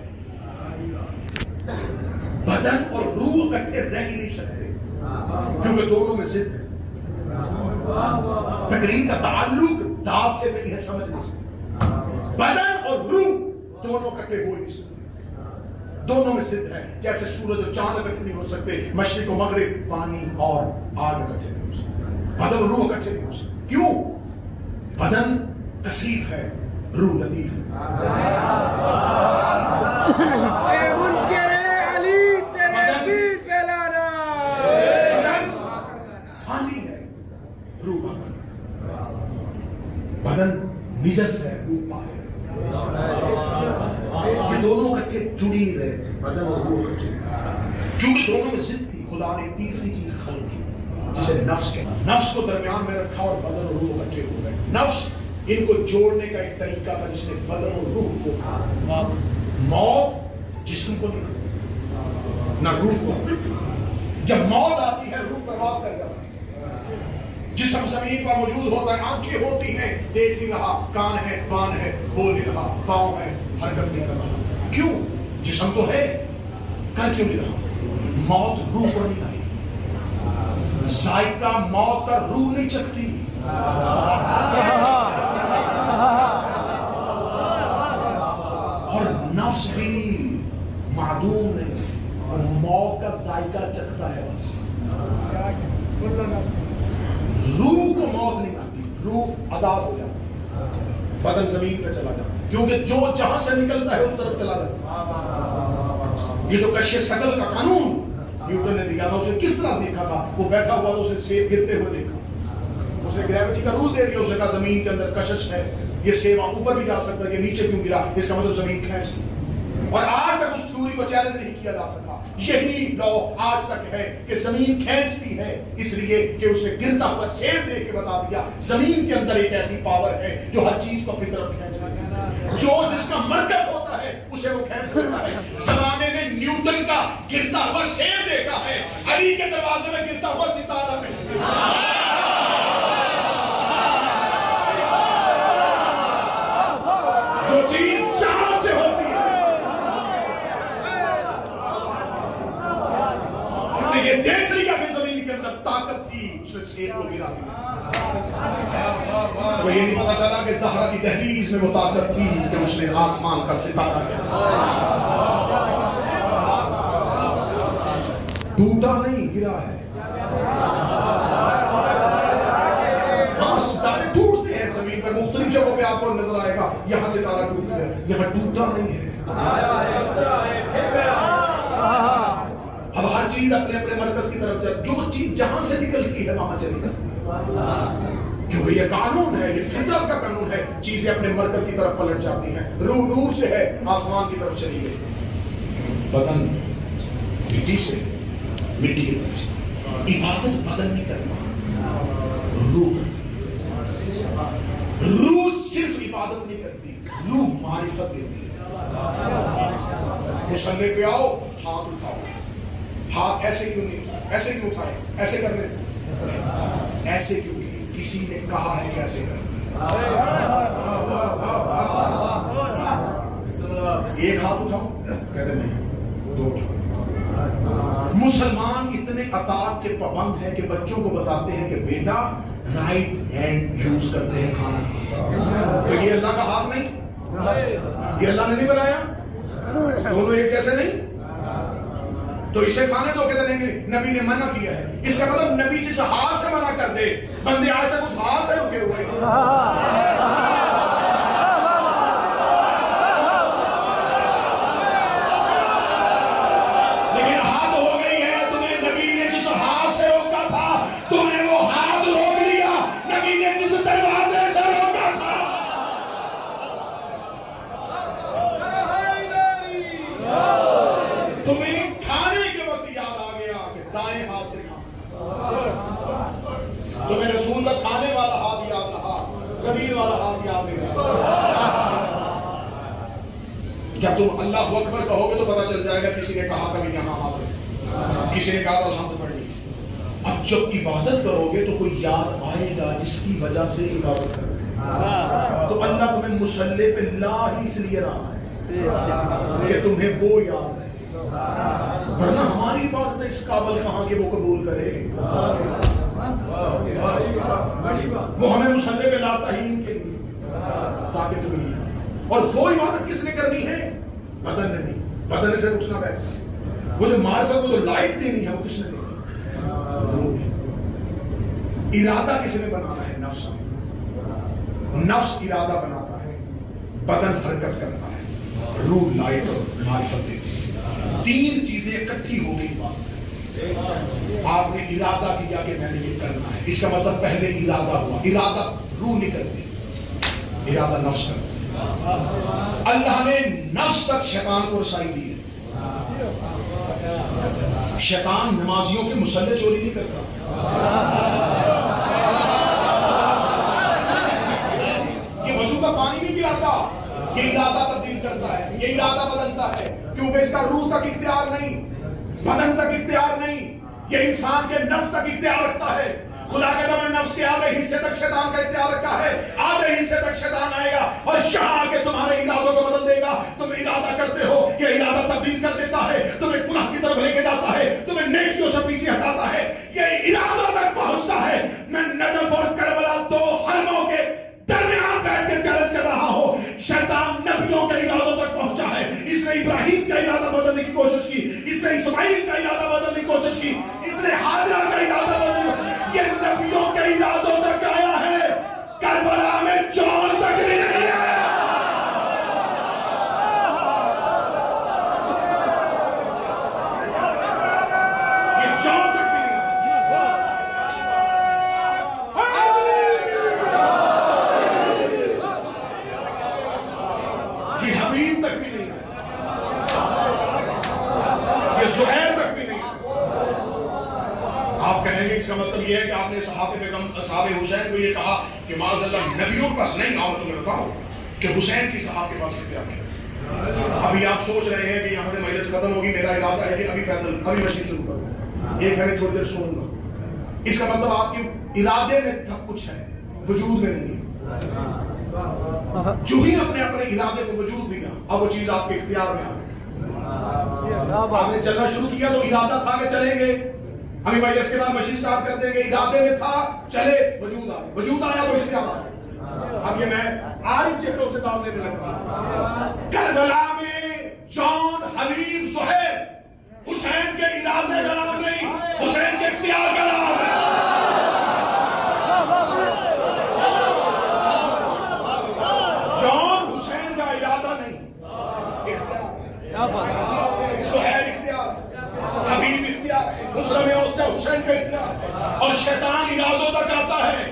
بدن اور روح اکٹھے رہ ہی نہیں سکتے کیونکہ دونوں میں ضد ہے. تقریر کا تعلق داد سے نہیں ہے، سمجھ نہیں سکتے. بدن اور روح دونوں اکٹھے ہو نہیں سکتے، دونوں میں ضد ہے. جیسے سورج اور چاند اکٹھے نہیں ہو سکتے، مشرق و مغرب، پانی اور آگ اکٹھے نہیں ہو سکتے. بدن اور روح اکٹھے نہیں ہو سکتے. کیوں؟ بدن کثیف ہے، روح لطیف ہے. بدن فانی ہے، روح باقی. بدن نجس ہے، روح طاہر. یہ دونوں اکٹھے جڑی نہیں رہے تھے، بدن اور روح اکٹھے، کیونکہ دونوں میں ضد تھی. خدا نے تیسری چیز خلق کی جسے نفس کہتے ہیں. نفس کو درمیان میں رکھا اور بدن اور روح اکٹھے ہو گئے. نفس ان کو جوڑنے کا ایک طریقہ تھا جس نے بدن اور روح کو. موت جسم کو نہیں آتی، نہ روح کو. جب موت آتی ہے روح پرواز کر جاتی ہے. جسم زمین پر موجود ہوتا ہے، آنکھیں ہوتی ہیں، دیکھ نہیں رہا، کان ہے، کان ہے، بول نہیں رہا، پاؤں ہے، حرکت نہیں کر رہا. کیوں؟ جسم تو ہے، کر کیوں نہیں رہا؟ موت روح کو نہیں آئی. ذائقہ موت کا روح نہیں چکتی. اور نفس بھی معدوم نہیں، موت کا ذائقہ چکھتا ہے بس. روح کو موت نہیں آتی، روح آزاد ہو جاتی. بدن زمین پہ چلا جاتا ہے کیونکہ جو جہاں سے نکلتا ہے اس طرف چلا جاتا ہے. یہ تو کشش ثقل کا قانون نیوٹن نے دیا تھا. اسے کس طرح دیکھا تھا؟ وہ بیٹھا ہوا تو اسے سیب گرتے ہوئے دیکھا. اس نے گریوٹی کا رول دے دیا. اس نے کہا زمین کے اندر کشش ہے، یہ سیب اوپر بھی جا سکتا ہے، یہ نیچے کیوں گرا؟ اس کا مطلب زمین کھینچتی. اور آج تک اس تھیوری کو چیلنج نہیں کیا جا سکا. یہی لا آج تک ہے کہ زمین کھینچتی ہے، اس لیے کہ اس نے گرتا ہوا سیب دے کے بتا دیا زمین کے اندر ایک ایسی پاور ہے جو ہر چیز کو اپنی طرف کھینچ رہی ہے. جو جس کا مرکز ہوتا ہے اسے وہ کھینچ لیتا ہے. زمانے نے نیوٹن کا گرتا ہوا سیب دیکھا ہے، علی کے دروازے میں گرتا ہوا ستارہ میں. جو چیز جہاں سے ہوتی ہے، ہم نے یہ دیکھ لیا کہ زمین کے اندر طاقت تھی، اس نے سیب کو گرا دیا. وہ یہ نہیں پتا چلا کہ زہرا کی دہلیز میں وہ طاقت تھی کہ اس نے آسمان کا ستارہ ٹوٹا نہیں، گرا ہے. ہاں ستارے ٹوٹتے ہیں زمین پر، مختلف جگہوں پہ آپ کو نظر آئے گا یہاں ستارہ ٹوٹ گیا، یہاں ٹوٹا نہیں ہے. اب ہر چیز اپنے اپنے مرکز کی طرف جائے. جو چیز جہاں سے نکلتی ہے وہاں چلی جاتی ہے، کیونکہ یہ قانون ہے، یہ فطرت کا قانون ہے. چیزیں اپنے مرکز کی طرف پلٹ جاتی ہیں. روح نور سے ہے، آسمان کی طرف چلی گئی. بدن مٹی سے، مٹی کی طرف چلی. عبادت بدن نہیں کرتا، روح کرتی. روح صرف عبادت نہیں کرتی، روح معرفت دیتی ہے. مصلی پہ آؤ، ہاتھ اٹھاؤ. ہاتھ ایسے کیوں نہیں، ایسے کیوں اٹھائے، ایسے کرنے، ایسے کیوں کی؟ کسی نے کہا ہے کہ ایسے کرنے. ایک ہاتھ اٹھاؤ، کہتے نہیں، دو اٹھاؤ. مسلمان اتنے اطاعت کے پابند ہیں کہ بچوں کو بتاتے ہیں کہ بیٹا رائٹ ہینڈ یوز کرتے ہیں کھانا. تو یہ اللہ کا ہاتھ نہیں، یہ اللہ نے نہیں بنایا، دونوں ایک جیسے نہیں. تو اسے کھانے دو، کہتے نہیں نبی نے منع کیا ہے. اس کا مطلب نبی جس ہاتھ سے منع کر دے، بندے آج تک اس ہاتھ سے رکے ہوئے ہیں. لیکن حد ہو گئی ہے. تمہیں نبی نے جس ہاتھ سے روکا تھا تم نے وہ ہاتھ روک لیا. نبی نے جس دروازے سے روکا تھا. تمہیں دائیں ہاتھ سے کھانا، تمہیں رسول کا کھانے والا ہاتھ یاد رہا، قبیل والا ہاتھ یاد نہیں رہا. جب تم اللہ اکبر کہو گے تو پتا چل جائے گا کسی نے کہا تھا کہ یہاں ہاتھ رکھو، کسی نے کہا تھا الحمد پڑھ لی. اب جب عبادت کرو گے تو کوئی یاد آئے گا جس کی وجہ سے عبادت کرو گے. تو اللہ تمہیں مصلی پہ لا ہی اس لیے رہا ہے کہ تمہیں وہ یاد رہے. ورنہ ہماری بات اس قابل کہاں کہ وہ قبول کرے. وہ ہمیں مصلی پہ لاتا ہی ان کے لیے تاکہ تمہیں. اور وہ عبادت کس نے کرنی ہے؟ بدن نے نہیں. بدن سے اٹھنا بیٹھنا، وہ جو معرفت کو جو لائف دینی ہے وہ کس نے دینی؟ ارادہ کس نے بنانا ہے؟ نفس. نفس ارادہ بناتا ہے. بدن حرکت کرتا ہے، روح لائٹ اور معرفت دیتی ہے۔ تین چیزیں اکٹھی ہو گئی بات ہے۔ آپ نے ارادہ کیا کہ میں نے یہ کرنا ہے، اس کا مطلب پہلے ارادہ ہوا۔ ارادہ روح نہیں کرتی، ارادہ نفس کرتا ہے۔ اللہ نے نفس تک شیطان کو رسائی دی ہے۔ شیطان نمازیوں کے مصلی چوری نہیں کرتا، یہ وضو کا پانی نہیں گراتا، یہ ارادہ تبدیل کرتا ہے، یہ ارادہ بدلتا ہے، کیونکہ اس کا روح تک اختیار نہیں، بدن تک اختیار نہیں، یہ انسان کے نفس تک اختیار رکھتا ہے۔ خدا کے دم نفس کے آدھے حصے تک شیطان کا اختیار رکھا ہے، آدھے حصے تک شیطان آئے گا اور یہاں آ کے تمہارے ارادوں کو بدل دے گا۔ تم ارادہ کرتے ہو، یہ ارادہ تبدیل کر دیتا ہے، تمہیں گناہ کی طرف لے کے جاتا ہے، تمہیں نیکیوں سے پیچھے ہٹاتا ہے، یہ ارادہ تک پہنچتا ہے۔ میں نجف اور کربلا دو حرموں کے درمیان بیٹھ کے چیلنج کر رہا ہوں، شیطان نبیوں کے ارادوں تک پہنچا ہے۔ اس نے ابراہیم کا ارادہ بدلنے کی کوشش کی، اس نے اسماعیل کا ارادہ بدلنے کی کوشش کی، اس نے حاجرہ کا ارادہ بدلنے کی، یہ نبیوں کے ارادوں تک آیا ہے، کربلا میں جون تک بھی نہیں آیا۔ یہ جون تک بھی نہیں آیا، یہ حبیب تک بھی نہیں آیا، یہ زہیر تک بھی نہیں آیا۔ آپ کہیں گے اس کا مطلب یہ ہے کہ آپ نے صحابہ حسین کو یہ کہا کہ معاذ اللہ نبیوں کے پاس نہیں آؤ، تمہیں بتاؤ کہ حسین کی صحابہ کے پاس اختیار ہے۔ ابھی آپ سوچ رہے ہیں کہ یہاں سے مجلس ختم ہوگی، میرا ارادہ ہے کہ ابھی پیدل ابھی مشین شروع کروں، ایک گھنٹے تھوڑی دیر سوؤں گا۔ اس کا مطلب آپ کے ارادے میں سب کچھ ہے، وجود میں نہیں ہے۔ جو ہی اپنے ارادے کو وجود دیا، اب وہ چیز آپ کے اختیار میں آ گئی۔ آپ نے چلنا شروع کیا تو ارادہ تھا کہ چلیں گے، ابھی مجلس کے بعد مشین سٹارٹ کر دیں گے، ارادے میں تھا چلے، وجود آیا تو اختیار آیا۔ اب یہ میں عارف چہروں سے دعوت دینے لگا، کربلا میں جون، حبیب، زہیر، حسین کے ارادے کا نام نہیں، حسین کے اختیار کا نام ہے۔ جون حسین کا ارادہ نہیں، اختیار، زہیر اختیار، حبیب اختیار ہے، حسین کا اختیار ہے، اور شیطان ارادوں تک آتا ہے،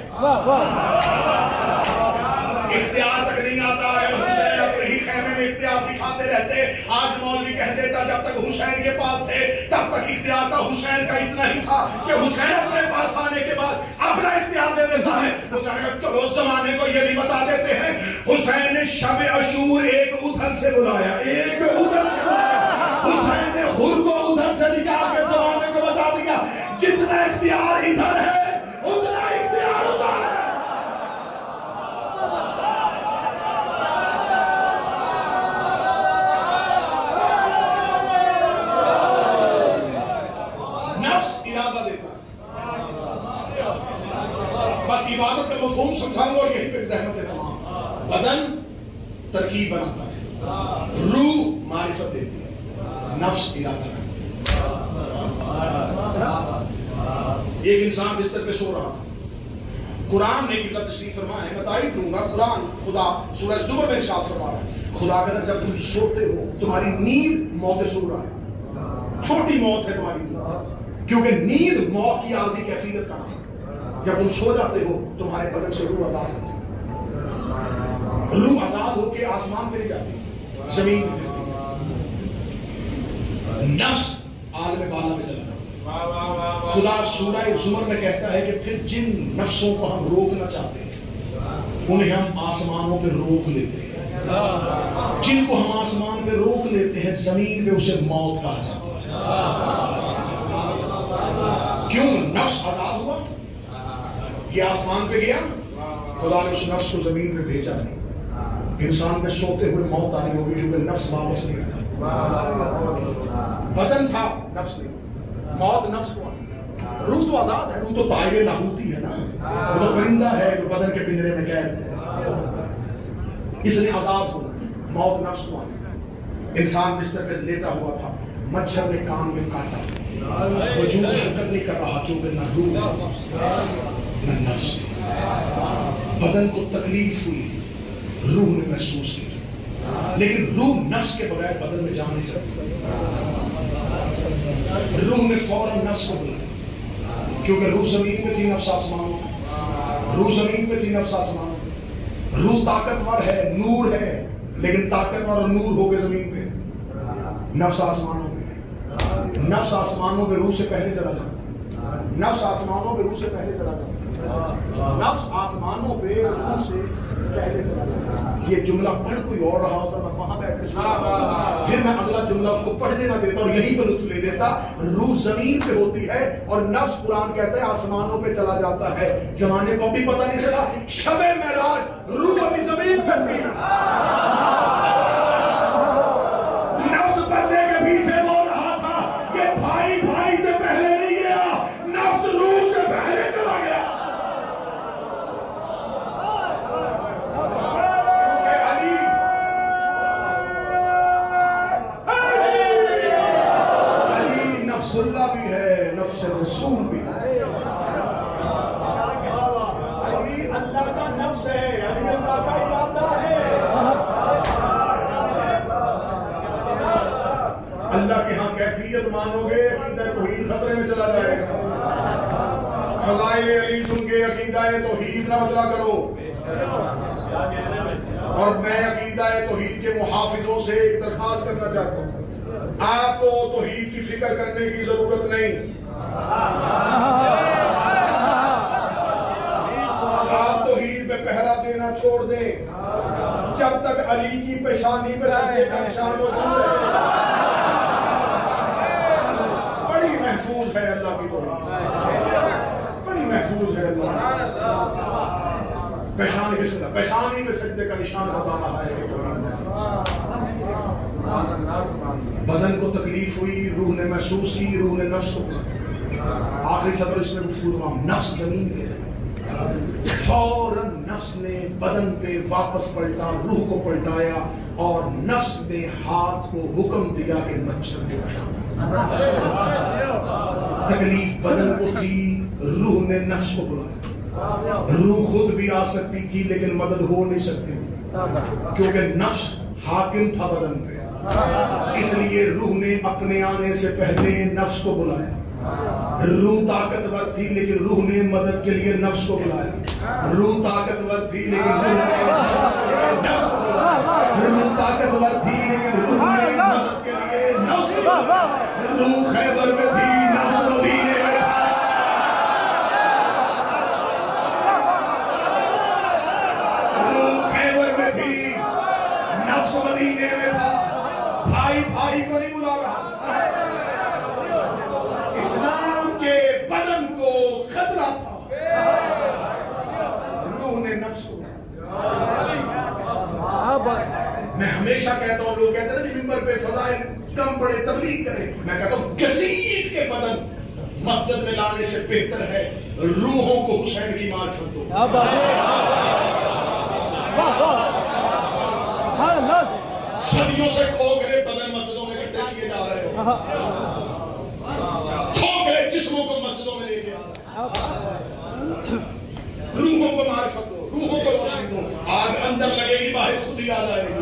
اختیار تک نہیں آتا ہے۔ حسین اپنے ہی خیمے میں اختیار دکھاتے رہتے، آج مولوی کہہ دیتا جب تک حسین کے پاس تھے تب تک اختیار تھا، حسین کا اتنا ہی تھا کہ حسین اپنے پاس آنے کے بعد اپنا اختیار دے دیتا ہے۔ حسین چلو زمانے کو یہ بھی بتا دیتے ہیں، حسین نے شب عاشور ایک ادھر سے بلایا، ایک ادھر سے بلایا، حسین نے حر کو ادھر سے نکال کے زمانے کو بتا دیا جتنا اختیار ادھر ہے اتنا اختیار ادھر ہے۔ نفس ارادہ دیتا ہے، بس عبادت کا مفہوم سمجھاؤں اور یہی پہ زحمت ہے تمام۔ بدن ترکیب بناتا ہے، روح معرفت دیتی ہے، نفس ارادہ کرتا ہے۔ ایک انسان بستر پہ سو رہا تھا، قرآن نے قبلہ تشریف فرمایا ہے، میں تائید دوں گا، قرآن خدا سورہ زمر میں ارشاد فرما رہا ہے، خدا کہتا ہے جب تم سوتے ہو تمہاری نیند موت سورہ ہے، چھوٹی موت ہے تمہاری نیند، کیونکہ نیند موت کی عارضی کیفیت کا نام ہے۔ جب تم سو جاتے ہو تمہارے بدن سے روح آزاد ہوتی ہے، روح آزاد ہو کے آسمان پہ نہیں جاتی، زمین پہ جاتی، نفس عالم بالا میں چلا جاتا ہے۔ خدا سورہ زمر میں کہتا ہے کہ پھر جن نفسوں کو ہم روکنا چاہتے ہیں انہیں ہم آسمانوں پہ روک لیتے ہیں، جن کو ہم آسمان پہ روک لیتے ہیں زمین پہ اسے موت کہا جاتا ہے۔ کیوں؟ نفس آزاد ہوا، یہ آسمان پہ گیا، خدا نے اس نفس کو زمین پہ بھیجا نہیں۔ انسان پہ سوتے ہوئے موت آئی ہوگی کیونکہ نفس واپس نہیں آیا، بدن تھا نفس نہیں، موت نفس کو آئی، روح تو آزاد ہے، روح تو طائر لاہوتی ہے نا، وہ تو پرندہ ہے جو بدن کے پنجرے میں قید ہے، اس نے آزاد ہونا، موت نفس کو آئی۔ انسان بستر پہ لیٹا ہوا تھا، مچھر نے کان میں کاٹا، وجود حرکت نہیں کر رہا کیونکہ نہ روح نہ نفس، بدن کو تکلیف ہوئی، روح نے محسوس کی۔ لیکن روح نفس کے بغیر بدن میں جا نہیں سکتی. روح نے فوراً نفس کو بلایا کیونکہ روح زمین پہ تھی, نفس آسمان. روح زمین پہ تھی, نفس آسمان. روح طاقتور ہے, نور ہے, لیکن طاقتور اور نور ہو گئے زمین پہ. نفس آسمانوں پہ, نفس آسمانوں پہ روح سے پہلے چلا جاتا. نفس آسمانوں پہ روح سے پہلے چلا جاتا. نفس آسمانوں پہ روح سے پہلے چلا جاتا. یہ جملہ پڑھ کوئی اور رہا ہوتا میں وہاں بیٹھ کے سنا ہوتا, پھر میں اگلا جملہ اس کو پڑھنے نہ دیتا اور یہیں پہ لطف لے لیتا. روح زمین پہ ہوتی ہے اور نفس قرآن کہتا ہے آسمانوں پہ چلا جاتا ہے. زمانے کو بھی پتہ نہیں چلا, شب معراج روح ابھی زمین پہ تھی. نفس پردے کے پیچھے بول رہا تھا کہ بھائی بھائی سے پہلے نہیں گیا, نفس روح سے پہلے چلا گیا. نفس اللہ بھی ہے, نفس رسول بھی ہے. علی اللہ کا نفس ہے, علی اللہ کا ارادہ ہے. اللہ کے ہاں کیفیت مانو گے عقیدہ توحید خطرے میں چلا جائے گا. فضائل علی سن کے عقیدہ توحید نہ بدلا کرو. اور میں عقیدہ توحید کے محافظوں سے ایک درخواست کرنا چاہتا ہوں, آپ کو توحید کی فکر کرنے کی ضرورت نہیں. آپ توحید پہ پہرا دینا چھوڑ دیں جب تک علی کی پیشانی پہ سجدے کا نشان موجود ہے. بڑی محفوظ ہے اللہ کی توحید, بڑی محفوظ ہے اللہ. پیشانی پہ سجدے کا نشان بتا رہا ہے کہ بدن کو تکلیف ہوئی, روح نے محسوس کی, روح نے نفس کو. آخری صدر اس میں گفتگو نفس زمین پہ ہے. فوراً نفس نے بدن پہ واپس پلٹا, روح کو پلٹایا اور نفس نے ہاتھ کو حکم دیا کہ مچھر کو ہٹا. تکلیف بدن کو تھی, روح نے نفس کو بلایا. روح خود بھی آ سکتی تھی لیکن مدد ہو نہیں سکتی تھی کیونکہ نفس حاکم تھا بدن پہ. اس لیے روح نے اپنے آنے سے پہلے نفس کو بلایا. روح طاقتور تھی لیکن روح نے مدد کے لیے نفس کو بلایا. روح طاقتور تھی لیکن روح نے نفس کو بلایا. روح طاقتور تھی لیکن روح نے مدد کے لیے نفس کو بلایا. روح خیبر میں تھی, نفس مدینے میں تھا. روح خیبر میں تھی, نفس مدینے میں تھا. بھائی بھائی کو نہیں بلا رہا. اسلام کے بدن کو خطرہ تھا, روح نے نفس کو. میں ہمیشہ کہتا ہوں, لوگ کہتے ہیں کہ منبر پہ فضائل کم پڑے تبلیغ کرے. میں کہتا ہوں گھسیٹ کے بدن مسجد میں لانے سے بہتر ہے روحوں کو حسین کی معرفت دو. صدیوں سے کھوکھلے بدن مسجدوں میں اکٹھے کیے جا رہے ہو, کھوکھلے جسموں کو مسجدوں میں لے کے آ رہے. روحوں کو معرفت دو, روحوں کو روشنی دو. آگ اندر لگے گی, باہر خود ہی آ جائے گی.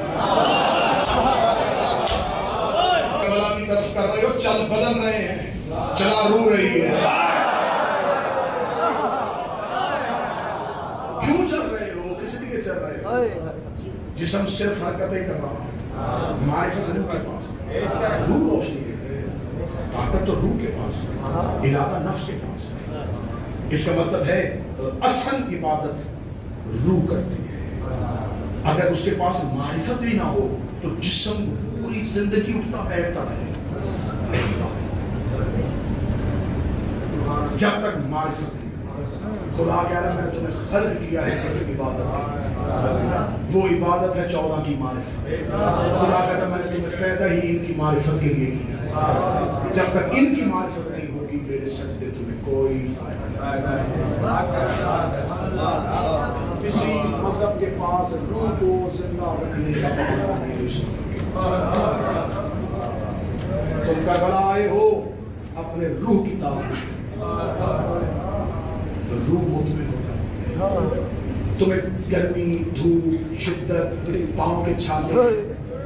بلا کی طرف کر رہے ہو, چل بدل رہے ہیں, چلا رو رہی ہے. کیوں چل رہے ہو, کس لیے چل رہے ہو؟ جسم صرف حرکتیں کر رہا ہے, معرفت روح کے پاس ہے. روح روشنی دیتے ہیں, طاقت تو روح کے پاس ہے, ارادہ نفس کے پاس ہے. اس کا مطلب ہے اصل عبادت روح کرتی ہے. اگر اس کے پاس معرفت بھی نہ ہو تو جسم پوری زندگی اٹھتا بیٹھتا رہے. جب تک معرفت نہیں, خدا کہہ رہا ہے میں تمہیں خلق کیا ہے صرف عبادت ہے. وہ عبادت ہے 14 کی معرفت. خدا کہہ رہا ہے میں نے تمہیں پیدا ہی ان کی معرفت کے لیے کیا ہے. جب تک ان کی معرفت نہیں ہوگی میرے سجدے تمہیں کوئی فائدہ نہیں. کسی مذہب کے پاس روح کو زندہ رکھنے کا بہانہ نہیں ہو سکتا. تم کربلا آئے ہو اپنے روح کی تازگی, روح مطمئن ہوتا ہے. تمہیں گرمی, دھوپ, شدت, پاؤں کے چھالے,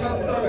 70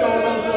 1400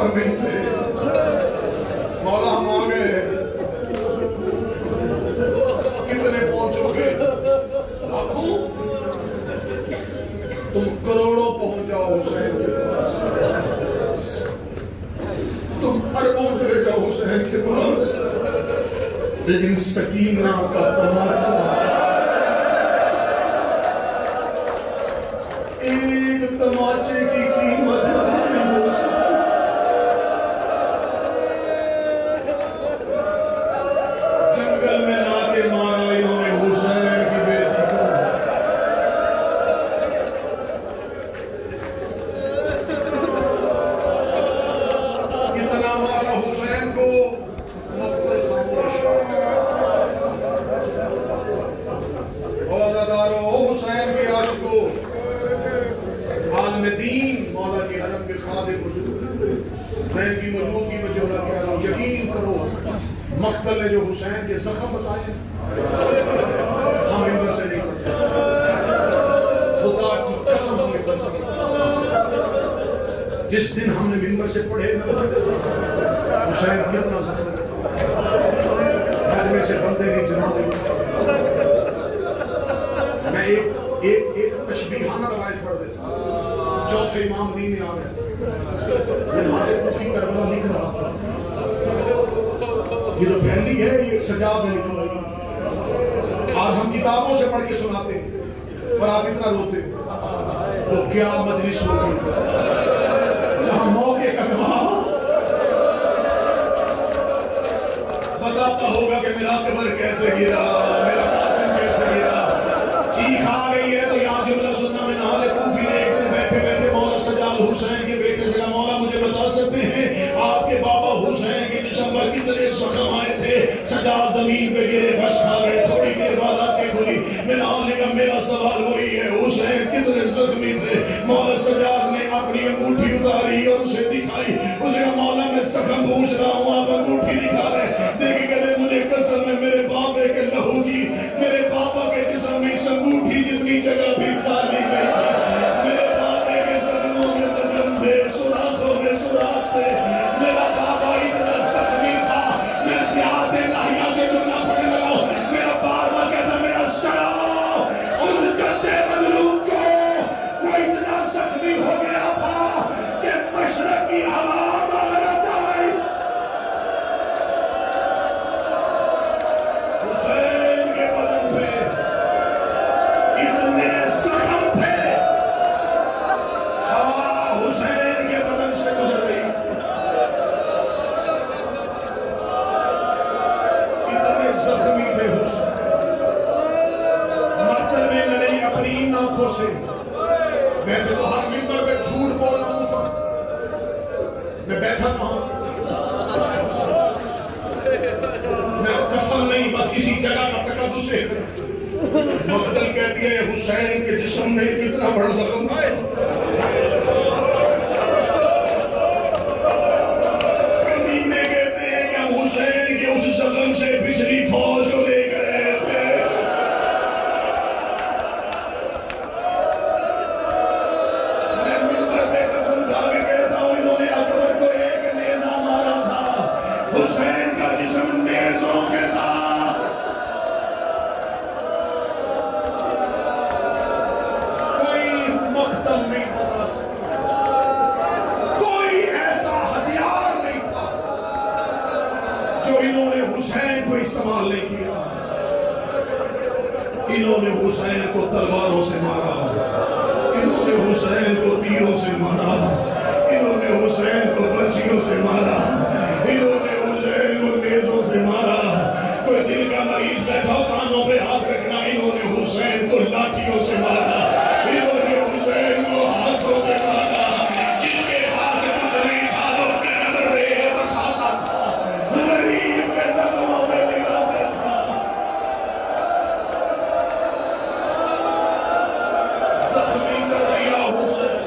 پر نہیں تھے. مولا ہم آ گئے. کتنے پہنچو گے؟ لاکھوں؟ تم کروڑوں پہنچ جاؤ حسین کے پاس. تم اربوں چلے جاؤ حسین کے پاس. لیکن سکینہ کا تماچا ایک تماچے کی قیمت نہیں ہو سکتی. جنگل میں لا کے مارا انہوں نے حسین کی بیٹی کو. کتنا مارا حسین کو مقتل خاموش. عہدیداروں، حسین کے عاشقوں، عالم دین، مولا کے حرم کے خادم موجود ہیں. میں ان کی موجودگی میں جو کہہ رہا ہوں، یقین کرو مقتل نے جو حسین کے زخم بتائے ہم منبر سے نہیں پڑھتے. خدا کی قسم ہم منبر سے نہیں پڑھتے. جس دن ہم نے منبر سے پڑھے حسین کتنا زخم میں سے بندے کی جناب. میں ایک تشبیہانہ روایت پڑھ دیتا ہوں. چوتھے امام دین میں آ گئے. کربلا لکھ رہا تھا. یہ جو پھیلی ہے یہ سجاد میں لکھ رہی. آج ہم کتابوں سے پڑھ کے سناتے ہیں اور آپ اتنا روتے. تو کیا مجلس ہوگی جہاں موقع کا گواہ بتاتا ہوگا کہ میرا قبر کیسے گرا, میرا قاسم کیسے گرا. چیخ آ گئی ہے تو یہاں جملہ سننا میں نہ لے. کوفی نے ایک دن بیٹھے بیٹھے مولا سجاد حسین کے بیٹے سے کہا, مولا مجھے بتا سکتے ہیں آپ کے بابا حسین کے جسم پر کتنے زخم آئے تھے؟ سجاد زمین پہ گرے, بس کھا گئے. تھوڑی دیر بعد آنکھیں کھلی. میں نے کہا میرا سوال وہی ہے, حسین کتنے زخمی تھے؟ مولا سجاد نے اپنی انگوٹھی اتاری اور اسے دکھائی. اس نے کہا مولا میں زخم پوچھ رہا ہوں, آپ انگوٹھی دکھا رہے. دیکھیں کہتے مجھے قسم ہے میرے بابے کے لہو کی, میرے بابا کے جسم میں اس انگوٹھی جتنی جگہ بھی خالی نہیں تھی. میرے بابے کے زخموں میں زخم تھے, سوراخوں میں سوراخ تھے. میرا بابا اتنا زخمی تھا. میں سیاحت ناہیہ سے جملہ پڑھنے لگا ہوں. میرا بابا کہتا میرا سڑا اس جدے مظلوم کو, وہ اتنا زخمی ہو گیا تھا کہ مشرق کی ہوا مغرب آئی. حسین کے بدن پہ اتنے زخم تھے, ہوا حسین کے بدن سے گزر رہی تھی. اتنے زخمی تھے حسین. مقتل میں نے اپنی ان آنکھوں سے, ویسے تو ہر منبر پہ جھوٹ بولنا کفر, میں بیٹھا تھا میں قسم نہیں بس کسی جگہ کا تقدس ہے. مقتل کہتی ہے حسین کے جسم میں کتنا بڑا زخم ہے. کمینے کہتے ہیں کہ ہم حسین کے اس زخم سے پچھلی فوج کو لے گئے تھے. میں منبر پہ قسم کھا کے کہتا ہوں انہوں نے اکبر کو ایک نیزہ مارا تھا, حسین کا جسم نیزوں کے ساتھ. کوئی مقتل نہیں بتا سکتا, کوئی ایسا ہتھیار نہیں تھا جو انہوں نے حسین کو استعمال نہیں کیا. انہوں نے حسین کو تلواروں سے مارا, انہوں نے حسین کو تیروں سے مارا, انہوں نے حسین کو برچھیوں سے مارا, انہوں نے حسین کو نیزوں سے مارا. کوئی دل کا مریض بیٹھا کانوں پہ ہاتھ رکھنا, انہوں نے حسین کو لاٹھیوں سے مارا, انہوں نے حسین کو ہاتھوں سے مارا. جس کے پاس کچھ نہیں تھا وہ قلم ریت اٹھاتا تھا, غریب کے زخموں میں لگاتا تھا. زخمی کر دیا حسین.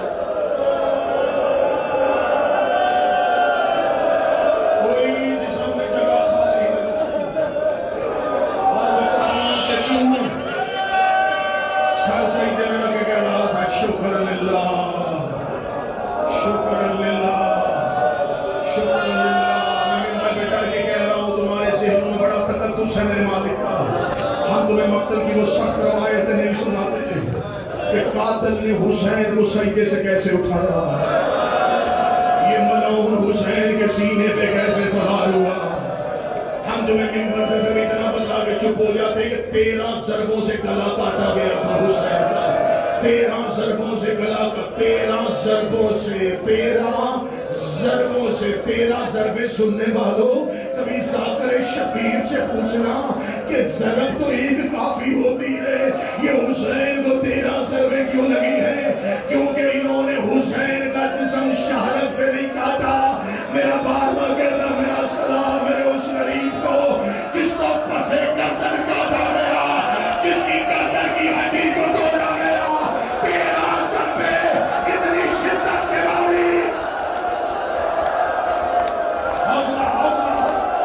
قاتل نے حسین کو سجدے سے کیسے اٹھایا، یہ ملعون حسین کے سینے پہ کیسے سوار ہوا۔ ہم تمہیں منبر سے صرف اتنا بتا کے چپ ہو جاتے کہ 13 ضربوں سے گلا کاٹا گیا تھا حسین کا، 13 ضربوں سے گلا کا، 13 ضربوں سے، 13 ضربے سننے والوں کبھی ذاکر شبیر سے پوچھنا کہ ضرب تو ایک کافی ہوتی ہے، یہ حسین کو 13 ضربے کیوں لگی ہے؟ کیونکہ انہوں نے حسین کا جسم شہرت سے نہیں کاٹا۔ میرا بابا کہتا میرا سلام میرے اس غریب کو جس کو پسے گردن کاٹا گیا، جس کی گردن کی ہڈی کو توڑا گیا، 13 ضربے اتنی شدت سے ماری۔ حوصلہ حوصلہ حوصلہ،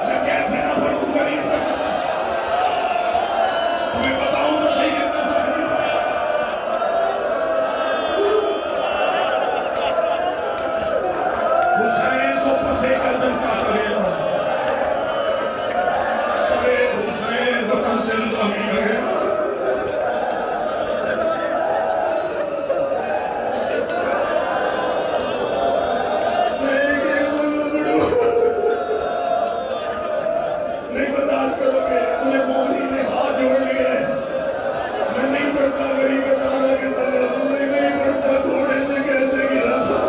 میں کیسے نہ پڑھوں غریب کا سلام، تمہیں بتاؤں تو صحیح کتنا سا غریب ہے۔ حسین کو پسے گردن کاٹا گیا، سوے حسین وطن سے جدا کیا گیا۔ نہیں برداشت کرو گے، تمہیں مولی نے ہاتھ جوڑ لیے، میں نہیں پڑھتا غریب زارہ کے سلام، میں نہیں پڑھتا گھوڑے سے کیسے گرا تھا،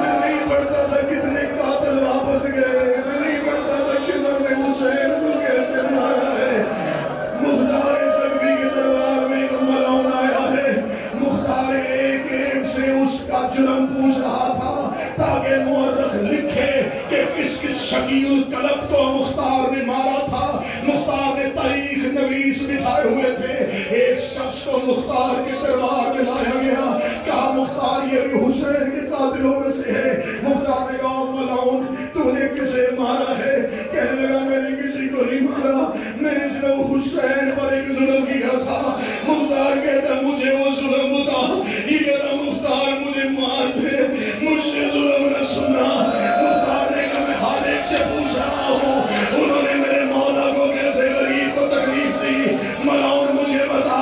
میں نہیں پڑھتا تھا کتنے قاتل واپس گئے، میں نہیں پڑھتا تھا شمر نے حسین کو کیسے مارا ہے۔ مختار سبری کے دربار میں ایک ملعون آیا ہے، مختار ایک ایک سے اس کا جرم پوچھ رہا تھا تاکہ مورخ لکھے کہ کس کس شقی القلب کو مختار نے مارا تھا۔ مختار نے تاریخ نویس بٹھائے ہوئے تھے، ایک شخص کو مختار کے دربار میں لایا گیا، کہا مختار یہ بھی حسین کے قاتلوں میں سے ہے۔ مختار نے کہا ملعون تو نے کسے مارا ہے؟ کہنے لگا میں نے کسی کو نہیں مارا، میں نے صرف حسین پر ایک ظلم کیا تھا۔ مختار کہتا مجھے وہ ظلم بتا، یہ کہتا مختار مجھے مار دے، مجھ سے ظلم نہ سنا۔ مختار نے کہا میں ہر ایک سے پوچھ رہا ہوں انہوں نے میرے مولا کو کیسے غریب کو تکلیف دی، ملعون مجھے بتا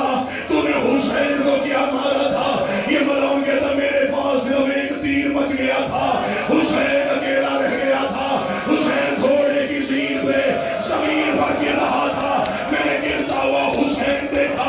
تو نے حسین کو کیا مارا تھا؟ یہ ملعون کہتا میرے پاس صرف ایک تیر بچ گیا تھا، حسین اکیلا رہ گیا تھا، حسین گھوڑے کی زین پہ زمین پر گر رہا تھا، میں نے گرتا ہوا حسین دیکھا،